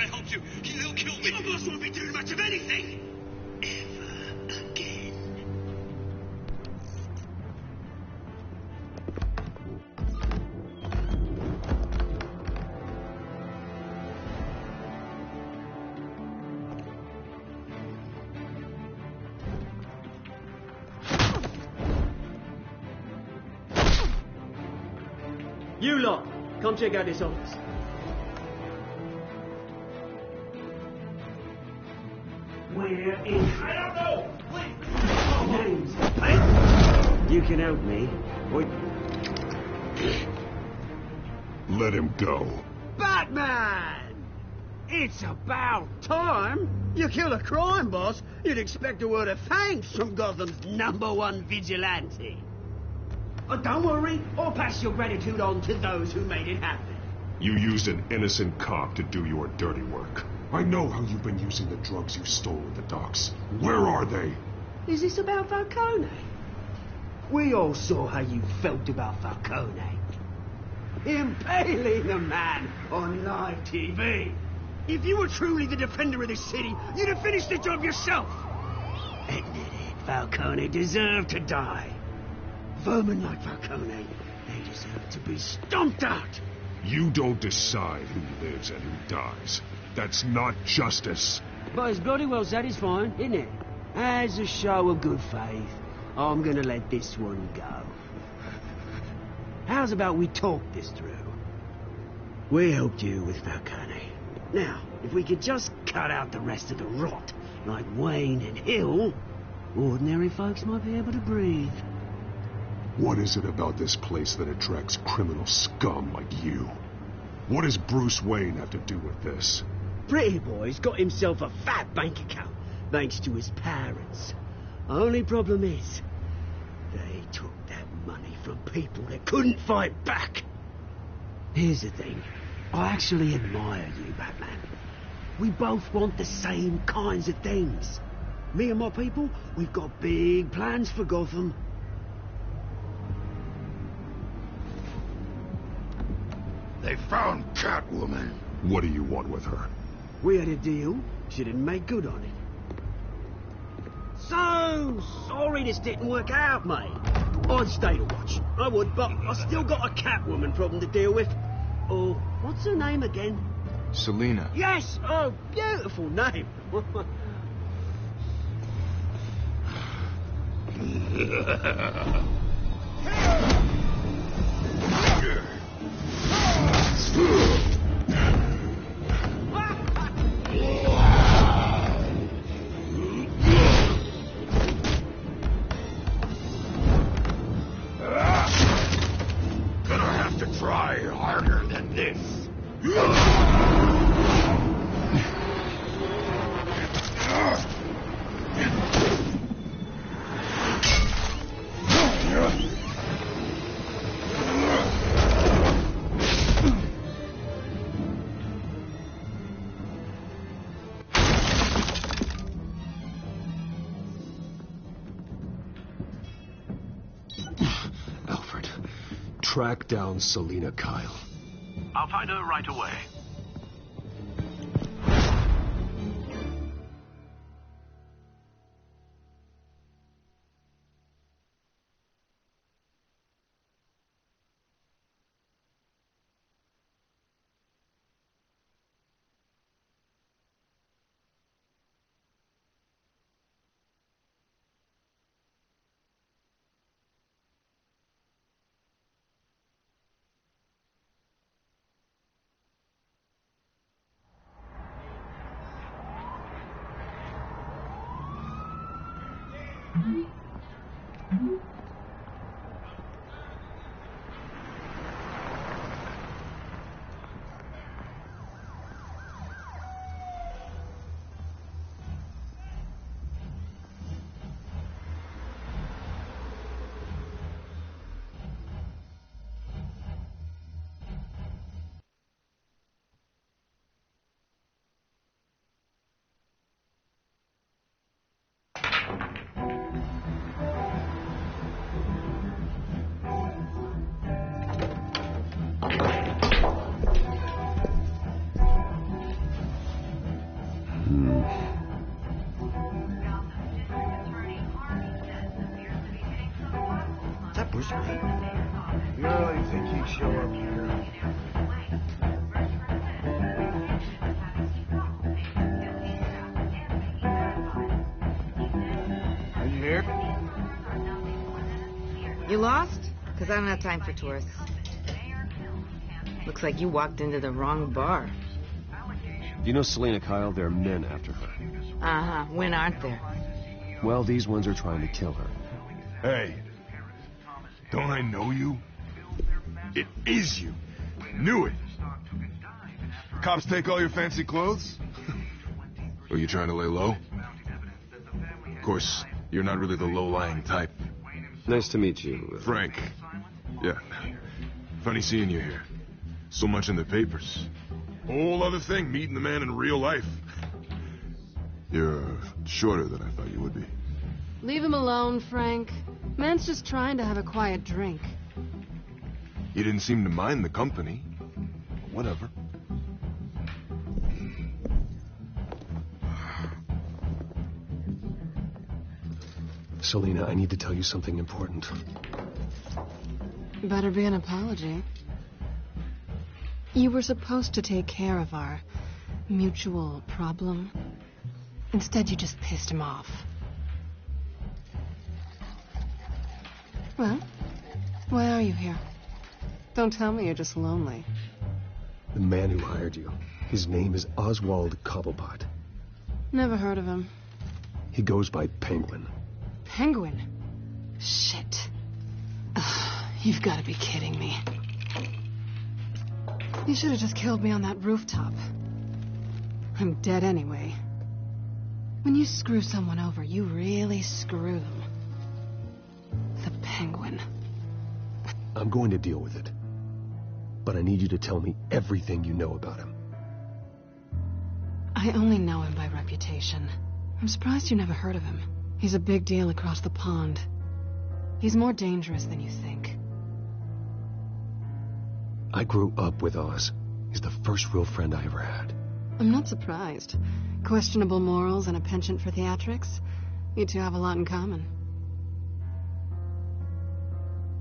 helped you. He'll kill me. Your boss won't be doing much of anything. Ever again. You lot, come check out this office. We're in. I don't know. Wait. Names. Hey. You can help me. Wait. Let him go. Batman! It's about time. You kill a crime boss, you'd expect a word of thanks from Gotham's #1 vigilante. Oh, don't worry, I'll pass your gratitude on to those who made it happen. You used an innocent cop to do your dirty work. I know how you've been using the drugs you stole at the docks. Where are they? Is this about Falcone? We all saw how you felt about Falcone. Impaling a man on live TV. If you were truly the defender of this city, you'd have finished the job yourself. Admit it, Falcone deserved to die. Vermin like Falcone, they deserve to be stomped out. You don't decide who lives and who dies. That's not justice. But it's bloody well satisfying, isn't it? As a show of good faith, I'm gonna let this one go. How's about we talk this through? We helped you with Falcone. Now, if we could just cut out the rest of the rot, like Wayne and Hill, ordinary folks might be able to breathe. What is it about this place that attracts criminal scum like you? What does Bruce Wayne have to do with this? Pretty Boy's got himself a fat bank account, thanks to his parents. Only problem is, they took that money from people that couldn't fight back. Here's the thing. I actually admire you, Batman. We both want the same kinds of things. Me and my people, we've got big plans for Gotham. They found Catwoman. What do you want with her? We had a deal. She didn't make good on it. So sorry this didn't work out, mate. I'd stay to watch. I would, but I still got a Catwoman problem to deal with. Oh, what's her name again? Selina. Yes! Oh, beautiful name. Gonna have to try harder than this. Alfred, track down Selina Kyle. I'll find her right away. Is that Bruce Wayne? You really think he'd show up here? Are you here? You lost? Because I don't have time for tourists. Looks like you walked into the wrong bar. You know Selena Kyle? There are men after her. Uh-huh. When aren't there? Well, these ones are trying to kill her. Hey, don't I know you? It is you. Knew it. Cops take all your fancy clothes? Are you trying to lay low? Of course, you're not really the low-lying type. Nice to meet you. Frank. Yeah. Funny seeing you here. So much in the papers. Whole other thing, meeting the man in real life. You're shorter than I thought you would be. Leave him alone, Frank. Man's just trying to have a quiet drink. You didn't seem to mind the company. Whatever. Selena, I need to tell you something important. Better be an apology. You were supposed to take care of our mutual problem. Instead, you just pissed him off. Well, why are you here? Don't tell me you're just lonely. The man who hired you, his name is Oswald Cobblepot. Never heard of him. He goes by Penguin. Penguin? Shit. Ugh, you've got to be kidding me. You should have just killed me on that rooftop. I'm dead anyway. When you screw someone over, you really screw them. The Penguin. I'm going to deal with it. But I need you to tell me everything you know about him. I only know him by reputation. I'm surprised you never heard of him. He's a big deal across the pond. He's more dangerous than you think. I grew up with Oz. He's the first real friend I ever had. I'm not surprised. Questionable morals and a penchant for theatrics. You two have a lot in common.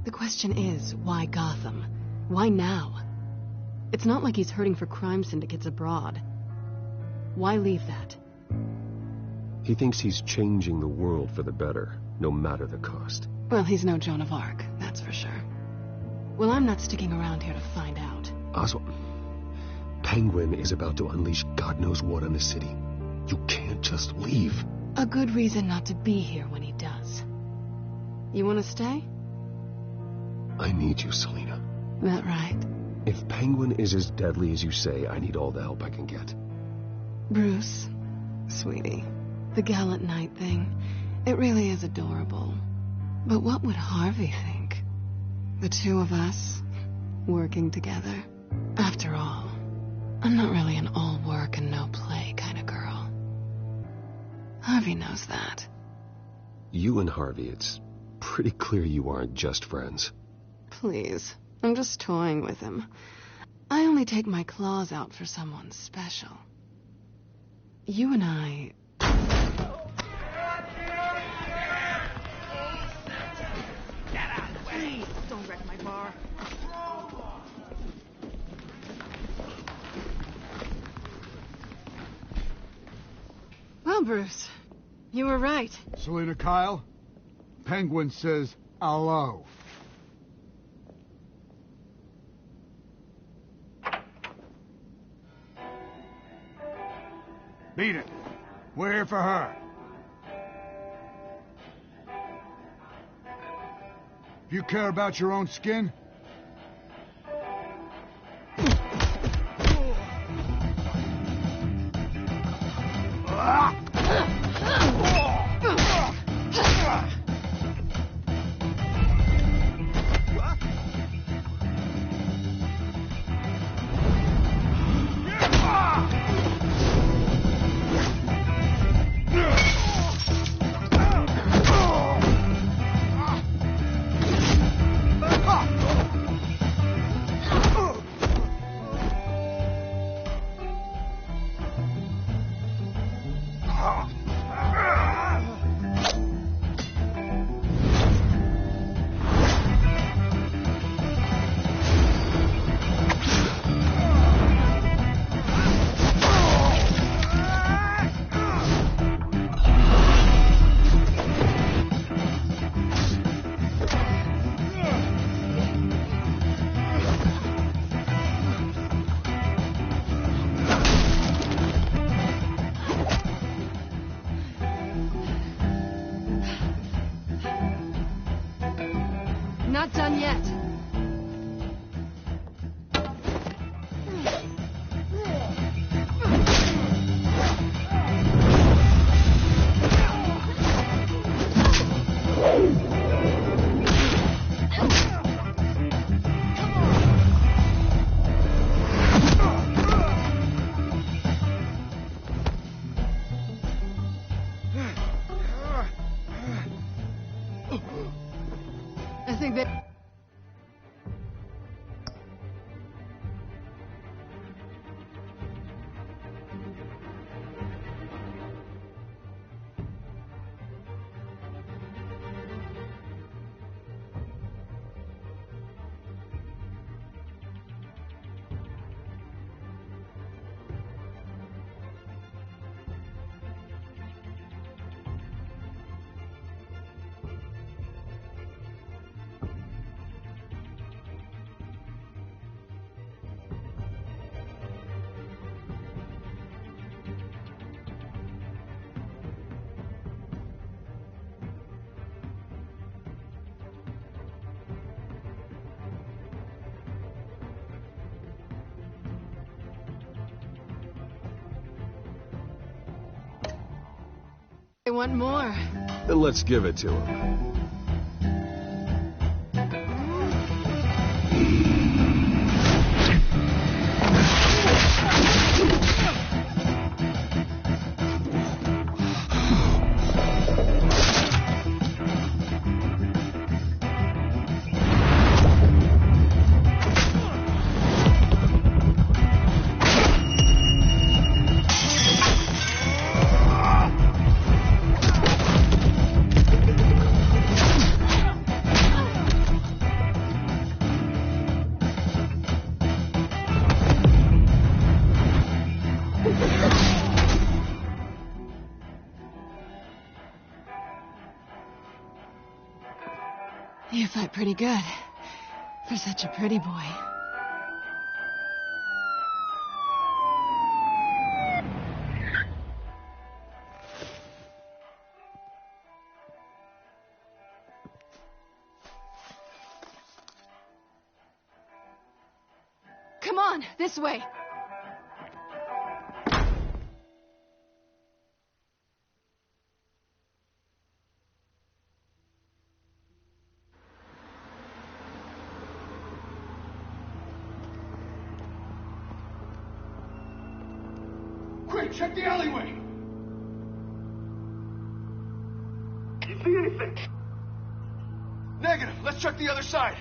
The question is, why Gotham? Why now? It's not like he's hurting for crime syndicates abroad. Why leave that? He thinks he's changing the world for the better, no matter the cost. Well, he's no Joan of Arc, that's for sure. Well, I'm not sticking around here to find out. Oswald, Penguin is about to unleash God knows what on the city. You can't just leave. A good reason not to be here when he does. You want to stay? I need you, Selena. That right? If Penguin is as deadly as you say, I need all the help I can get. Bruce, sweetie, the gallant knight thing, it really is adorable. But what would Harvey think? The two of us, working together. After all, I'm not really an all work and no play kind of girl. Harvey knows that. You and Harvey, it's pretty clear you aren't just friends. Please, I'm just toying with him. I only take my claws out for someone special. You and I... Please, don't wreck my bar. Well, Bruce, you were right. Selena Kyle, Penguin says hello. Beat it. We're here for her. If you care about your own skin, Not done yet. I think that... I want more. Then let's give it to him. You fight pretty good. For such a pretty boy. Come on, this way. Quick, check the alleyway! You see anything? Negative. Let's check the other side.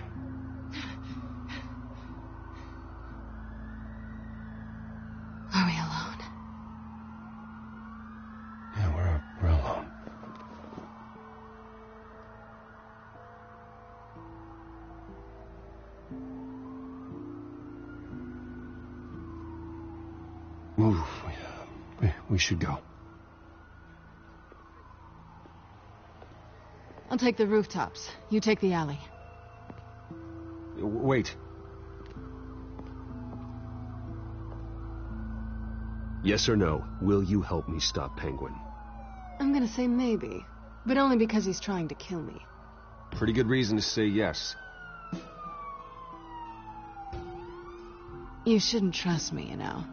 Are we alone? Yeah, we're alone. Move. We should go. I'll take the rooftops. You take the alley. Wait. Yes or no, will you help me stop Penguin? I'm gonna say maybe, but only because he's trying to kill me. Pretty good reason to say yes. You shouldn't trust me, you know.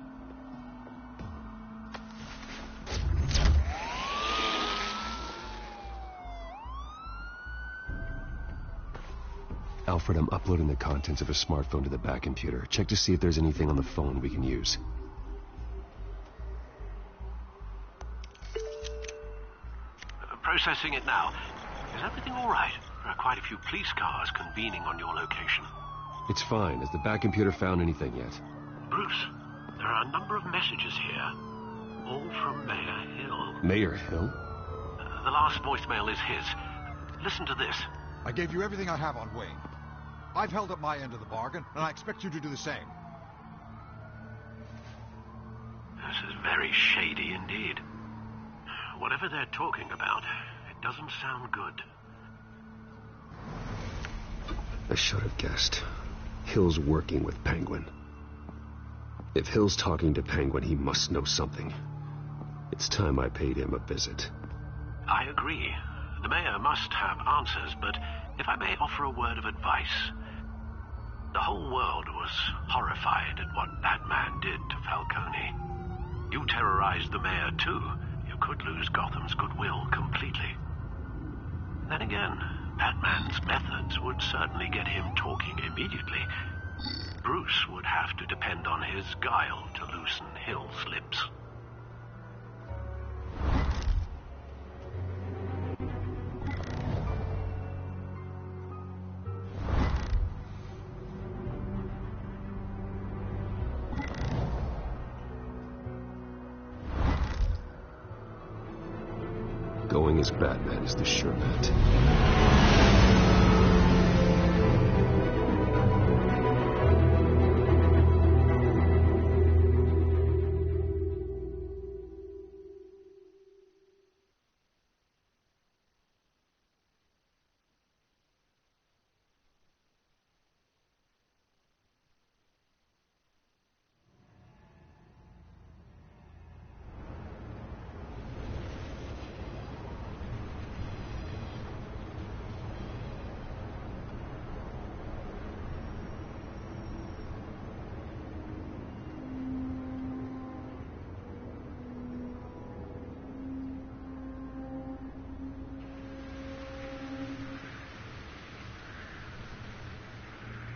Alfred, I'm uploading the contents of a smartphone to the back computer. Check to see if there's anything on the phone we can use. Processing it now. Is everything all right? There are quite a few police cars convening on your location. It's fine. Has the back computer found anything yet? Bruce, there are a number of messages here. All from Mayor Hill. Mayor Hill? The last voicemail is his. Listen to this. I gave you everything I have on Wayne. I've held up my end of the bargain, and I expect you to do the same. This is very shady indeed. Whatever they're talking about, it doesn't sound good. I should have guessed. Hill's working with Penguin. If Hill's talking to Penguin, he must know something. It's time I paid him a visit. I agree. The mayor must have answers, but if I may offer a word of advice. The whole world was horrified at what that man did to Falcone. You terrorized the mayor too. You could lose Gotham's goodwill completely. Then again, Batman's methods would certainly get him talking immediately. Bruce would have to depend on his guile to loosen Hill's lips. Going as Batman is the sure bet.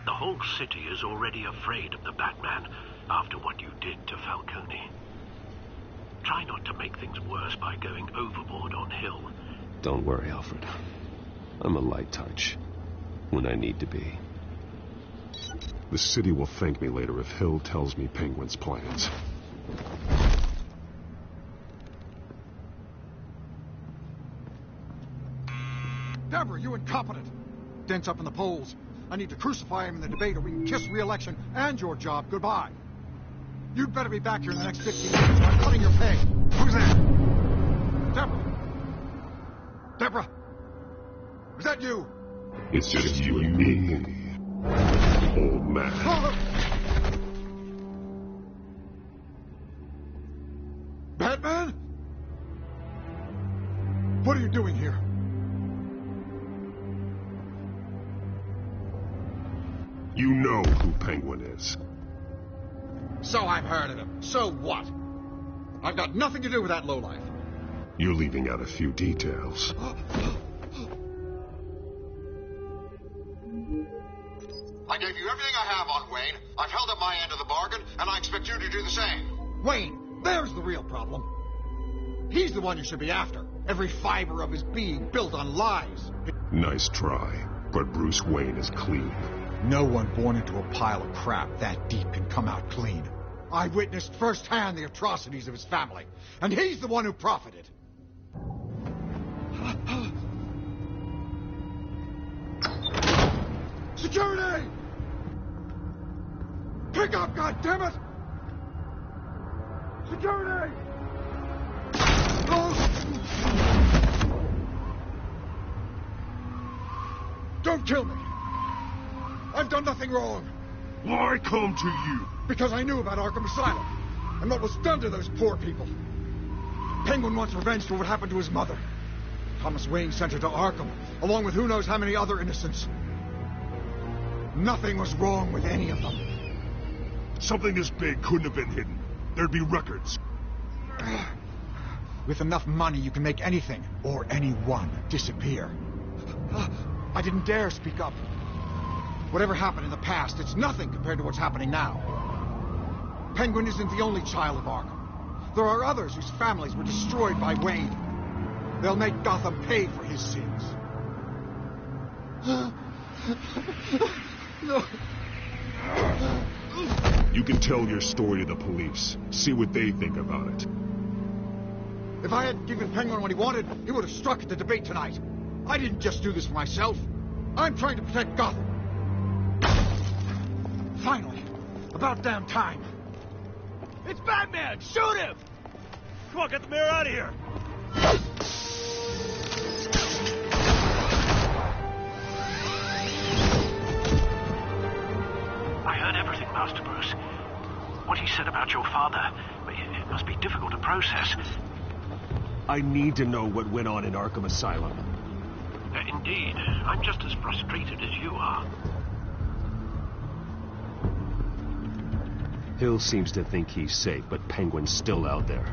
The whole city is already afraid of the Batman after what you did to Falcone. Try not to make things worse by going overboard on Hill. Don't worry, Alfred. I'm a light touch when I need to be. The city will thank me later if Hill tells me Penguin's plans. Deborah, you incompetent! Dent's up in the polls. I need to crucify him in the debate or we can kiss re-election and your job goodbye. You'd better be back here in the next 15 minutes or I'm cutting your pay. Who's that? Deborah! Deborah! Was that you? It's just you and me, old man. Batman? What are you doing here? You know who Penguin is. So I've heard of him. So what? I've got nothing to do with that lowlife. You're leaving out a few details. I gave you everything I have on Wayne. I've held up my end of the bargain, and I expect you to do the same. Wayne, there's the real problem. He's the one you should be after. Every fiber of his being built on lies. Nice try, but Bruce Wayne is clean. No one born into a pile of crap that deep can come out clean. I witnessed firsthand the atrocities of his family, and he's the one who profited. Security! Pick up, goddammit! Security! Don't kill me! I've done nothing wrong. Why come to you? Because I knew about Arkham Asylum and what was done to those poor people. Penguin wants revenge for what happened to his mother. Thomas Wayne sent her to Arkham, along with who knows how many other innocents. Nothing was wrong with any of them. Something this big couldn't have been hidden. There'd be records. With enough money, you can make anything, or anyone, disappear. I didn't dare speak up. Whatever happened in the past, it's nothing compared to what's happening now. Penguin isn't the only child of Arkham. There are others whose families were destroyed by Wayne. They'll make Gotham pay for his sins. No. You can tell your story to the police. See what they think about it. If I hadn't given Penguin what he wanted, he would have struck at the debate tonight. I didn't just do this for myself. I'm trying to protect Gotham. Finally. About damn time. It's Batman! Shoot him! Come on, get the mayor out of here! I heard everything, Master Bruce. What he said about your father, it must be difficult to process. I need to know what went on in Arkham Asylum. Indeed. I'm just as frustrated as you are. Hill seems to think he's safe, but Penguin's still out there.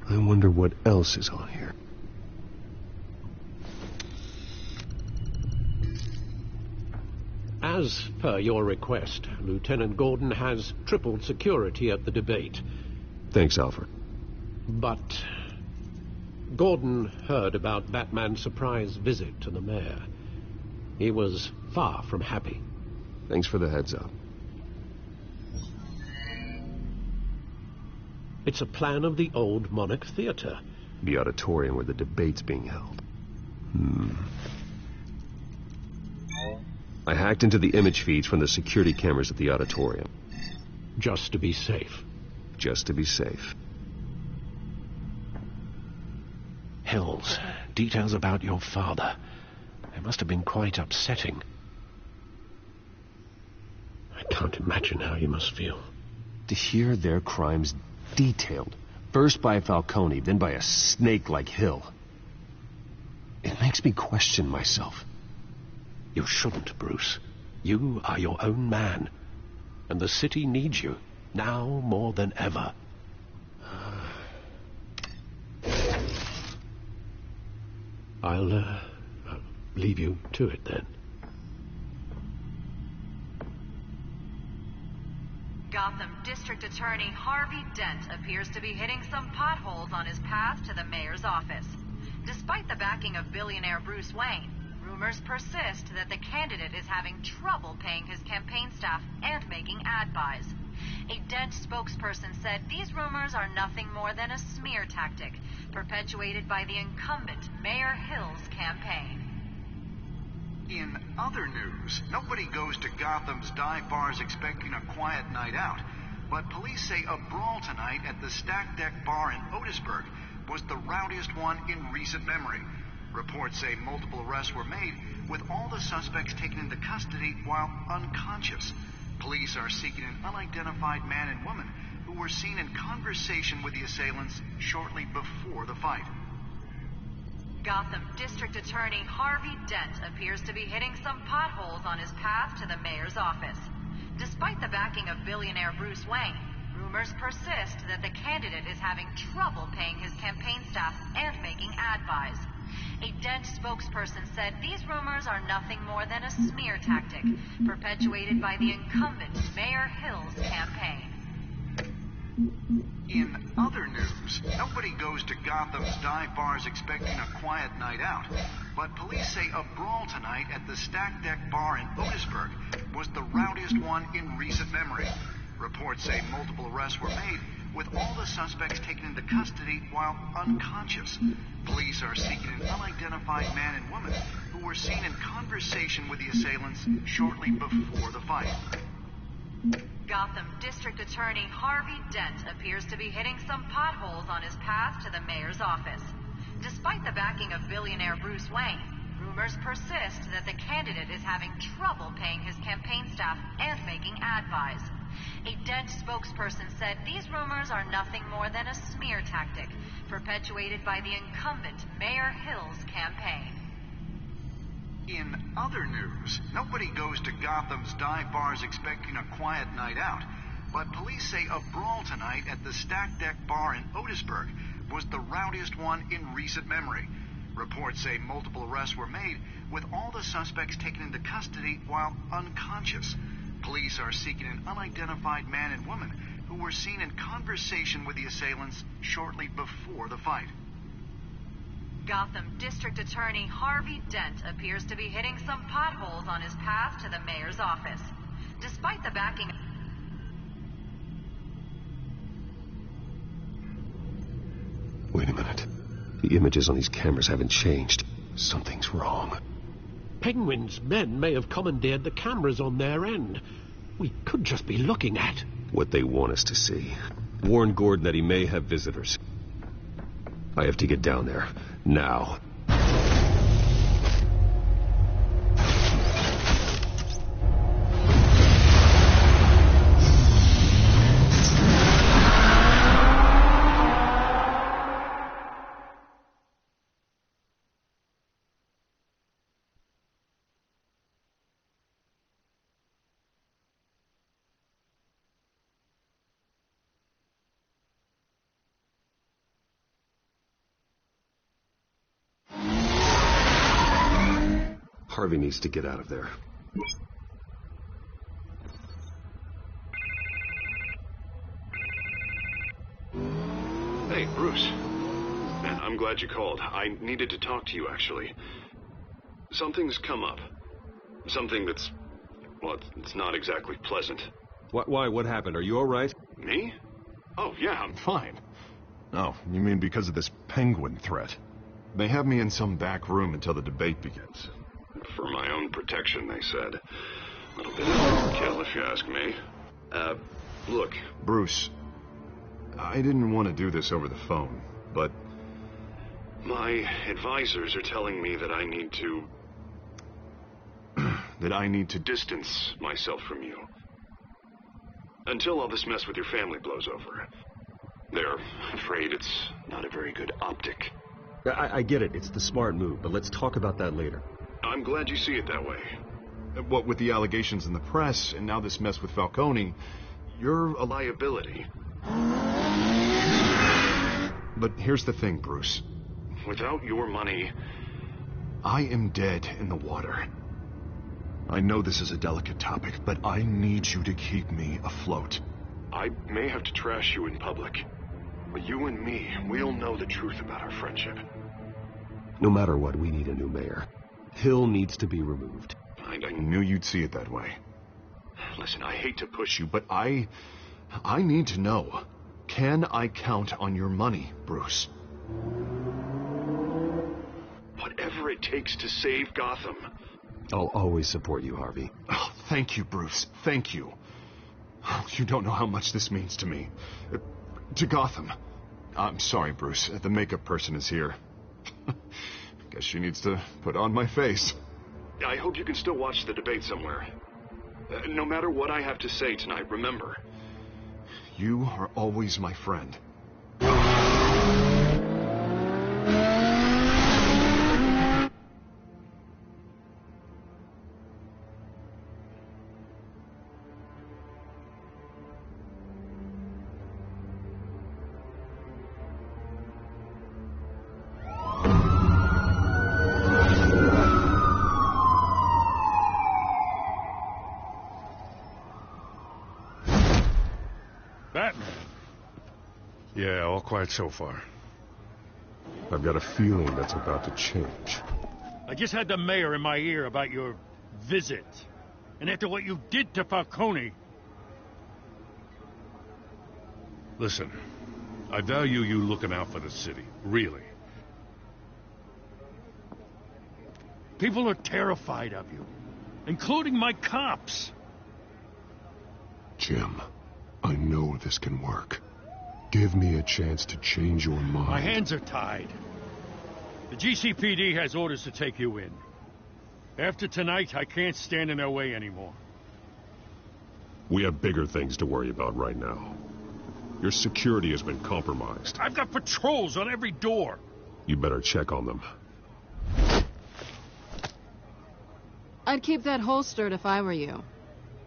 I wonder what else is on here. As per your request, Lieutenant Gordon has tripled security at the debate. Thanks, Alfred. But Gordon heard about Batman's surprise visit to the mayor. He was far from happy. Thanks for the heads up. It's a plan of the old Monarch Theater. The auditorium where the debate's being held. I hacked into the image feeds from the security cameras at the auditorium. Just to be safe. Just to be safe. Hills, details about your father. They must have been quite upsetting. I can't imagine how you must feel. To hear their crimes detailed, first by Falcone, then by a snake like Hill. It makes me question myself. You shouldn't, Bruce. You are your own man. And the city needs you, now more than ever. I'll leave you to it then. Gotham District Attorney Harvey Dent appears to be hitting some potholes on his path to the mayor's office. Despite the backing of billionaire Bruce Wayne, rumors persist that the candidate is having trouble paying his campaign staff and making ad buys. A Dent spokesperson said these rumors are nothing more than a smear tactic perpetuated by the incumbent Mayor Hill's campaign. In other news, nobody goes to Gotham's dive bars expecting a quiet night out, but police say a brawl tonight at the Stack Deck Bar in Otisburg was the rowdiest one in recent memory. Reports say multiple arrests were made, with all the suspects taken into custody while unconscious. Police are seeking an unidentified man and woman who were seen in conversation with the assailants shortly before the fight. Gotham District Attorney Harvey Dent appears to be hitting some potholes on his path to the mayor's office. Despite the backing of billionaire Bruce Wayne, rumors persist that the candidate is having trouble paying his campaign staff and making ad buys. A Dent spokesperson said these rumors are nothing more than a smear tactic perpetuated by the incumbent Mayor Hill's campaign. In other news, nobody goes to Gotham's dive bars expecting a quiet night out, but police say a brawl tonight at the Stack Deck Bar in Otisburg was the rowdiest one in recent memory. Reports say multiple arrests were made, with all the suspects taken into custody while unconscious. Police are seeking an unidentified man and woman who were seen in conversation with the assailants shortly before the fight. Gotham District Attorney Harvey Dent appears to be hitting some potholes on his path to the mayor's office. Despite the backing of billionaire Bruce Wayne, rumors persist that the candidate is having trouble paying his campaign staff and making ad buys. A Dent spokesperson said these rumors are nothing more than a smear tactic perpetuated by the incumbent Mayor Hill's campaign. In other news, nobody goes to Gotham's dive bars expecting a quiet night out, but police say a brawl tonight at the Stack Deck Bar in Otisburg was the rowdiest one in recent memory. Reports say multiple arrests were made, with all the suspects taken into custody while unconscious. Police are seeking an unidentified man and woman who were seen in conversation with the assailants shortly before the fight. Gotham District Attorney Harvey Dent appears to be hitting some potholes on his path to the mayor's office. Despite the backing... Wait a minute. The images on these cameras haven't changed. Something's wrong. Penguin's men may have commandeered the cameras on their end. We could just be looking at what they want us to see. Warn Gordon that he may have visitors. I have to get down there. Now. Harvey needs to get out of there. Hey, Bruce. Man, I'm glad you called. I needed to talk to you, actually. Something's come up. Something that's... well, it's not exactly pleasant. Why? What happened? Are you all right? Me? Oh, yeah, I'm fine. Oh, you mean because of this penguin threat? They have me in some back room until the debate begins. For my own protection, they said. A little bit of overkill, if you ask me. Look. Bruce, I didn't want to do this over the phone, but... my advisors are telling me that I need to... that I need to distance myself from you. Until all this mess with your family blows over. They're afraid it's not a very good optic. I get it. It's the smart move, but let's talk about that later. I'm glad you see it that way. What with the allegations in the press, and now this mess with Falcone, you're a liability. But here's the thing, Bruce. Without your money... I am dead in the water. I know this is a delicate topic, but I need you to keep me afloat. I may have to trash you in public, but you and me, we'll know the truth about our friendship. No matter what, we need a new mayor. Hill needs to be removed. I knew you'd see it that way. Listen, I hate to push you, but I need to know. Can I count on your money, Bruce? Whatever it takes to save Gotham. I'll always support you, Harvey. Oh, thank you, Bruce. Thank you. Oh, you don't know how much this means to me. To Gotham. I'm sorry, Bruce. The makeup person is here. Guess she needs to put on my face. I hope you can still watch the debate somewhere. No matter what I have to say tonight, remember. You are always my friend. Batman. Yeah, all quiet so far. I've got a feeling that's about to change. I just had the mayor in my ear about your visit. And after what you did to Falcone... Listen, I value you looking out for the city, really. People are terrified of you, including my cops. Jim, I know this can work. Give me a chance to change your mind. My hands are tied. The GCPD has orders to take you in. After tonight, I can't stand in their way anymore. We have bigger things to worry about right now. Your security has been compromised. I've got patrols on every door. You better check on them. I'd keep that holstered if I were you.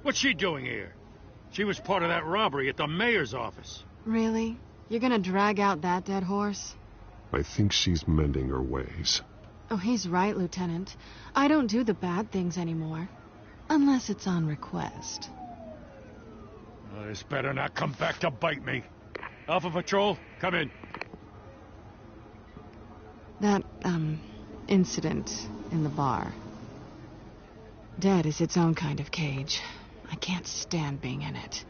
What's she doing here? She was part of that robbery at the mayor's office. Really? You're gonna drag out that dead horse? I think she's mending her ways. Oh, he's right, Lieutenant. I don't do the bad things anymore. Unless it's on request. This better not come back to bite me. Alpha Patrol, come in. That, incident in the bar. Dead is its own kind of cage. I can't stand being in it.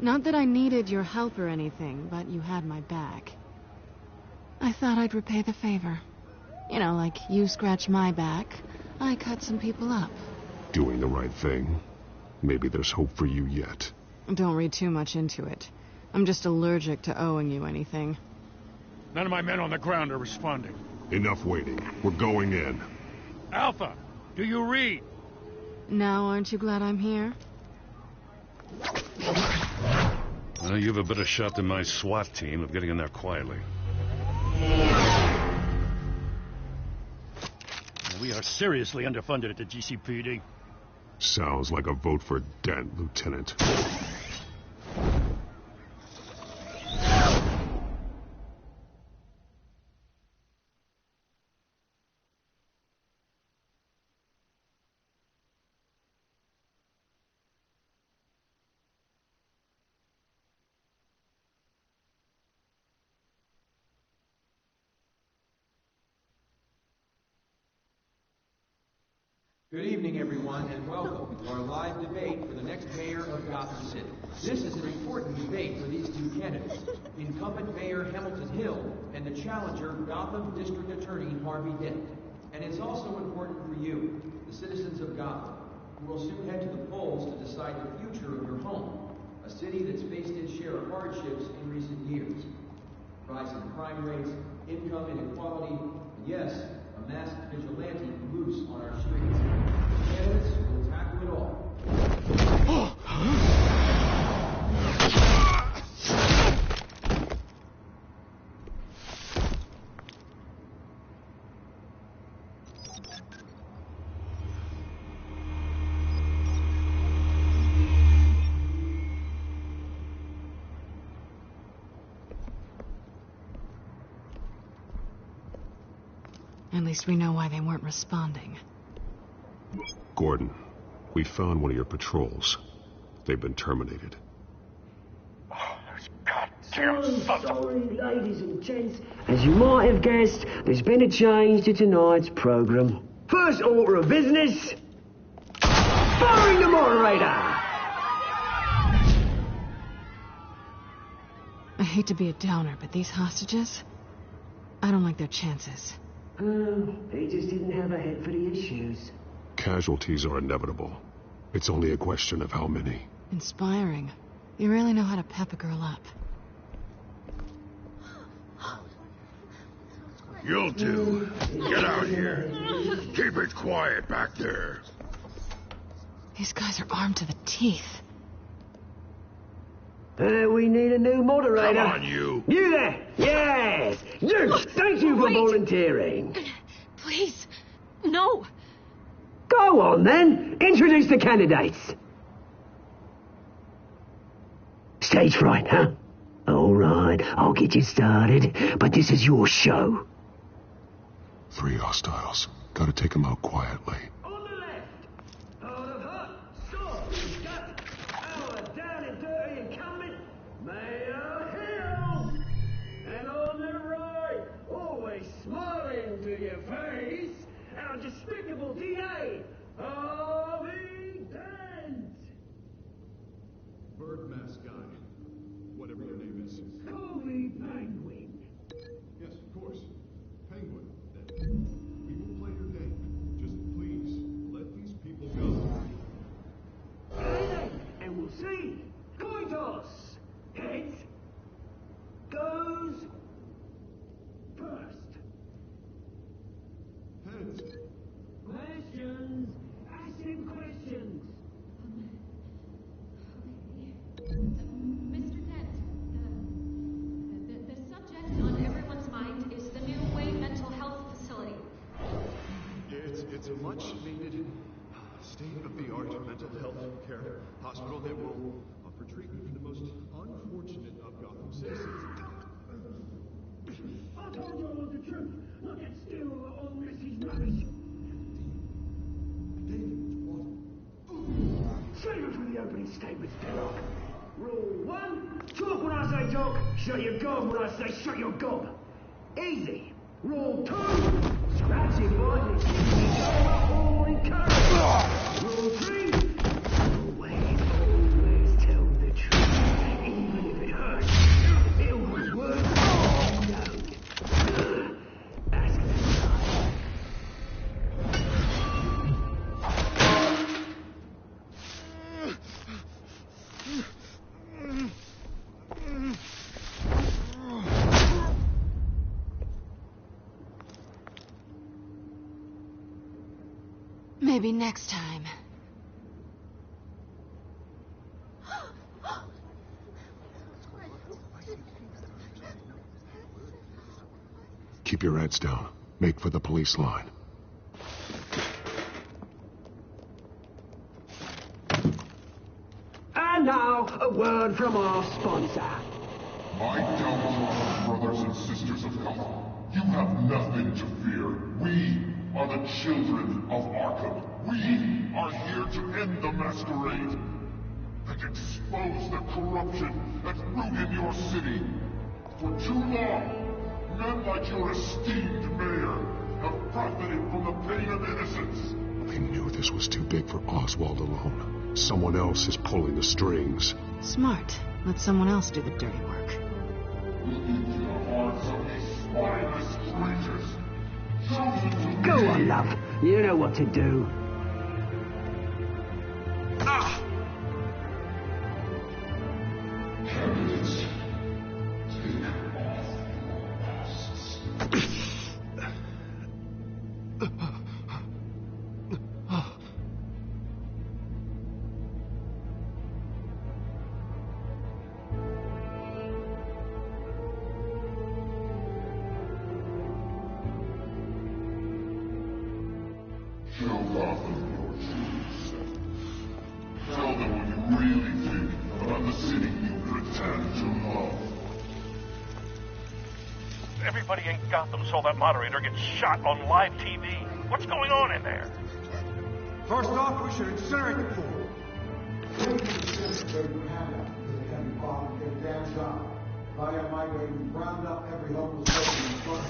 Not that I needed your help or anything, but you had my back. I thought I'd repay the favor. You know, like you scratch my back, I cut some people up. Doing the right thing. Maybe there's hope for you yet. Don't read too much into it. I'm just allergic to owing you anything. None of my men on the ground are responding. Enough waiting. We're going in. Alpha, do you read? Now, aren't you glad I'm here? You have a better shot than my SWAT team of getting in there quietly. We are seriously underfunded at the GCPD. Sounds like a vote for Dent, Lieutenant. Good evening, everyone, and welcome to our live debate for the next mayor of Gotham City. This is an important debate for these two candidates, incumbent Mayor Hamilton Hill and the challenger, Gotham District Attorney Harvey Dent. And it's also important for you, the citizens of Gotham, who will soon head to the polls to decide the future of your home, a city that's faced its share of hardships in recent years. Rising crime rates, income inequality, and yes, a masked vigilante loose on our streets. Candidates will tackle it all. At least we know why they weren't responding. Gordon, we found one of your patrols. They've been terminated. Sorry, ladies and gents. As you might have guessed, there's been a change to tonight's program. First order of business, firing the moderator. I hate to be a downer, but these hostages, I don't like their chances. They just didn't have a head for the issues. Casualties are inevitable. It's only a question of how many. Inspiring. You really know how to pep a girl up. You'll do. Get out here. Keep it quiet back there. These guys are armed to the teeth. We need a new moderator. Come on, you. You there? Yes. You. Thank you for volunteering. Please. No. Go on, then. Introduce the candidates. Stage fright, huh? All right, I'll get you started, but this is your show. 3 hostiles. Gotta take them out quietly. On the left, out of hot, soft, we've got our down and dirty incumbent, Mayor Hill. And on the right, always smiling to your face, our despicable DA, Harvey Dent. Bird mascot, whatever your name is. Call me Penguin. Yes, of course. Penguin, then. We will play your game. Just please fucking statements to lock. Rule 1, talk when I say talk, shut your gob when I say shut your gob. Easy. Rule 2, scratch your body, all encouraged. Rule 3, always tell the truth, even if it hurts. It always works. No. Ask that. Maybe next time. Keep your heads down. Make for the police line. And now, a word from our sponsor. My downfall, brothers and sisters of Gotham. You have nothing to fear. We are the children of Arkham. We are here to end the masquerade and expose the corruption that's rooted in your city. For too long, men like your esteemed mayor have profited from the pain of innocence. I knew this was too big for Oswald alone. Someone else is pulling the strings. Smart. Let someone else do the dirty work. Look into the hearts of these spineless creatures. Chosen to Go be. on, love. You know what to do. Candidates, take off your masks. Show Gotham your true self. Tell them what you really think about the city you pretend to love. Everybody in Gotham saw that moderator get shot on live TV. What's going on in there? First off, we should incinerate the pool. I got my way to round up every homeless person in front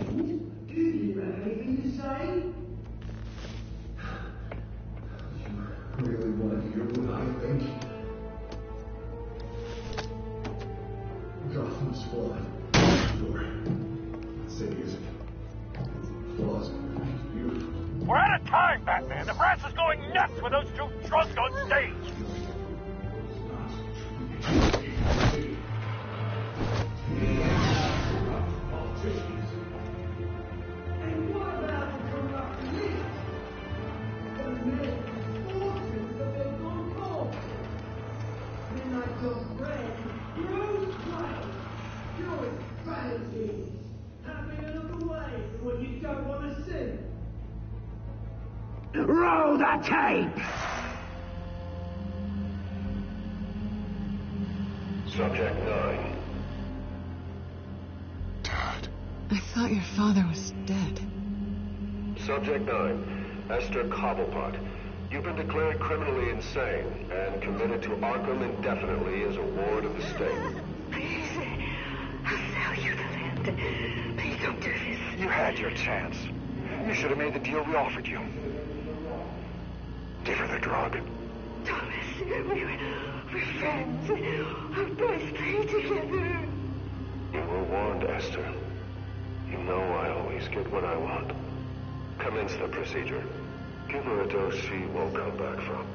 of me. Do you have anything to say? You really want to hear what I think? Gotham's flawed. Sure. City isn't. Flaws. Beautiful. We're out of time, Batman. The brass is going nuts with those two drunks on stage. And what about the corrupt police? Those men, fortunes that they've gone for. Men like your friend, Bruce Wayne. Your fantasies. Having a look away from what you don't want to see. Roll the tape! Subject 9. I thought your father was dead. Subject 9. Esther Cobblepot. You've been declared criminally insane and committed to Arkham indefinitely as a ward of the state. Please, I'll sell you the land. Please don't do this. You had your chance. You should have made the deal we offered you. Give her the drug. Thomas, we're friends. Our boys play together. You were warned, Esther. You know I always get what I want. Commence the procedure. Give her a dose she won't come back from.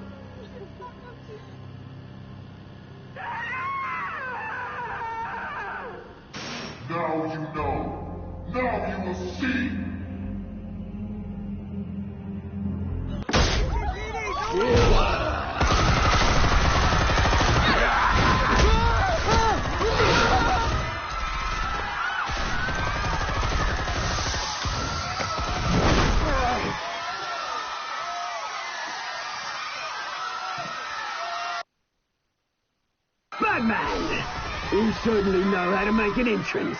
Now you know. Now you will see. Batman! You certainly know how to make an entrance.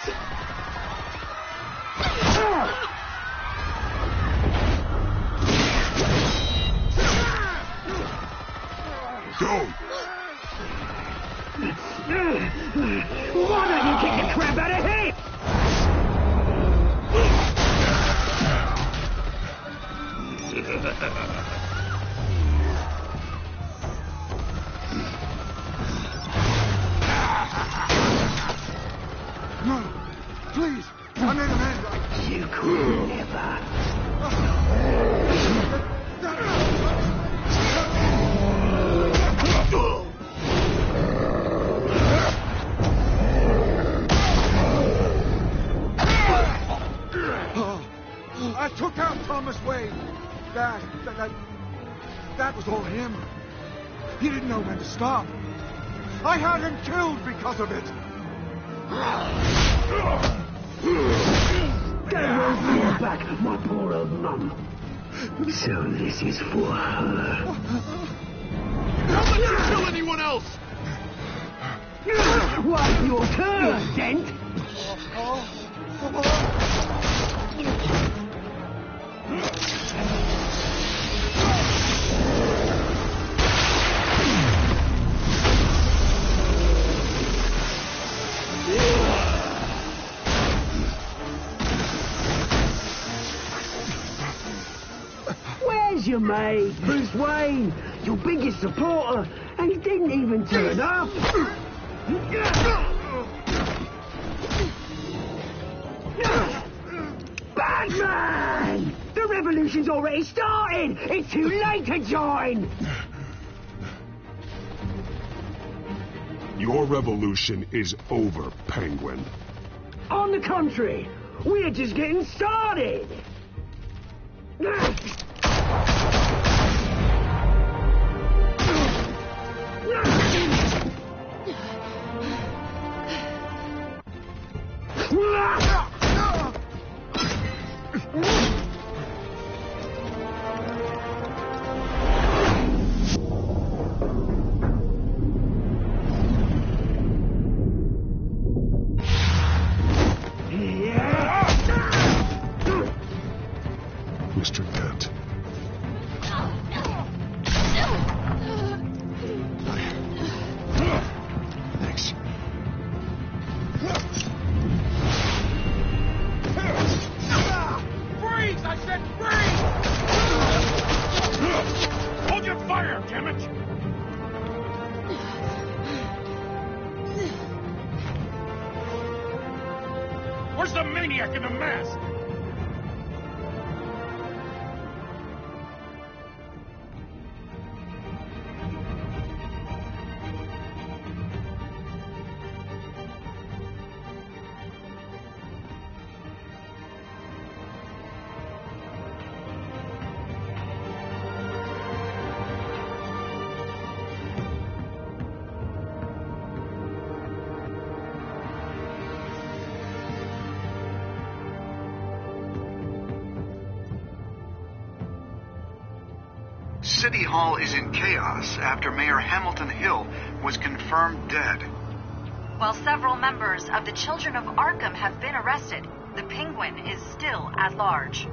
Don't! Why don't you kick the crap out of him? No, please, I made a man. You could never. I took out Thomas Wayne. That was all him. He didn't know when to stop. I had him killed because of it. That won't bring back my poor old mum. So this is for her. Don't let you kill anyone else! What's your turn, Dent? Where's your mate, Bruce Wayne? Your biggest supporter, and he didn't even turn up. Batman! The revolution's already started! It's too late to join! Your revolution is over, Penguin. On the contrary, we're just getting started! Mr. Dent. Thanks. Freeze! I said freeze! Hold your fire, damn it! Where's the maniac in the mask? City Hall is in chaos after Mayor Hamilton Hill was confirmed dead. While several members of the Children of Arkham have been arrested, the Penguin is still at large.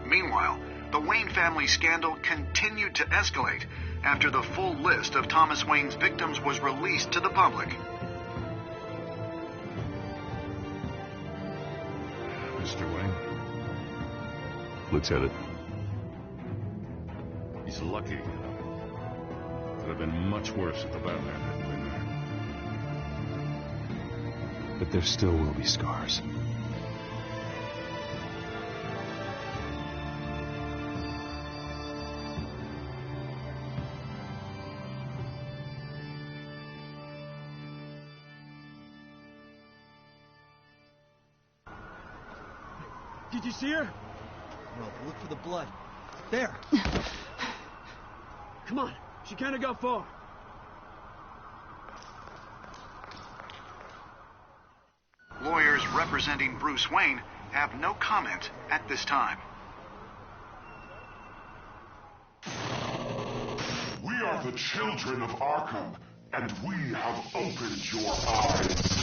Meanwhile, the Wayne family scandal continued to escalate after the full list of Thomas Wayne's victims was released to the public. Mr. Wayne? Lieutenant. He's lucky. Could have been much worse if the Batman hadn't been there. But there still will be scars. Did you see her? No, look for the blood. There. Come on, she can't have got far. Lawyers lawyers representing Bruce Wayne have no comment at this time. We are the children of Arkham, and we have opened your eyes.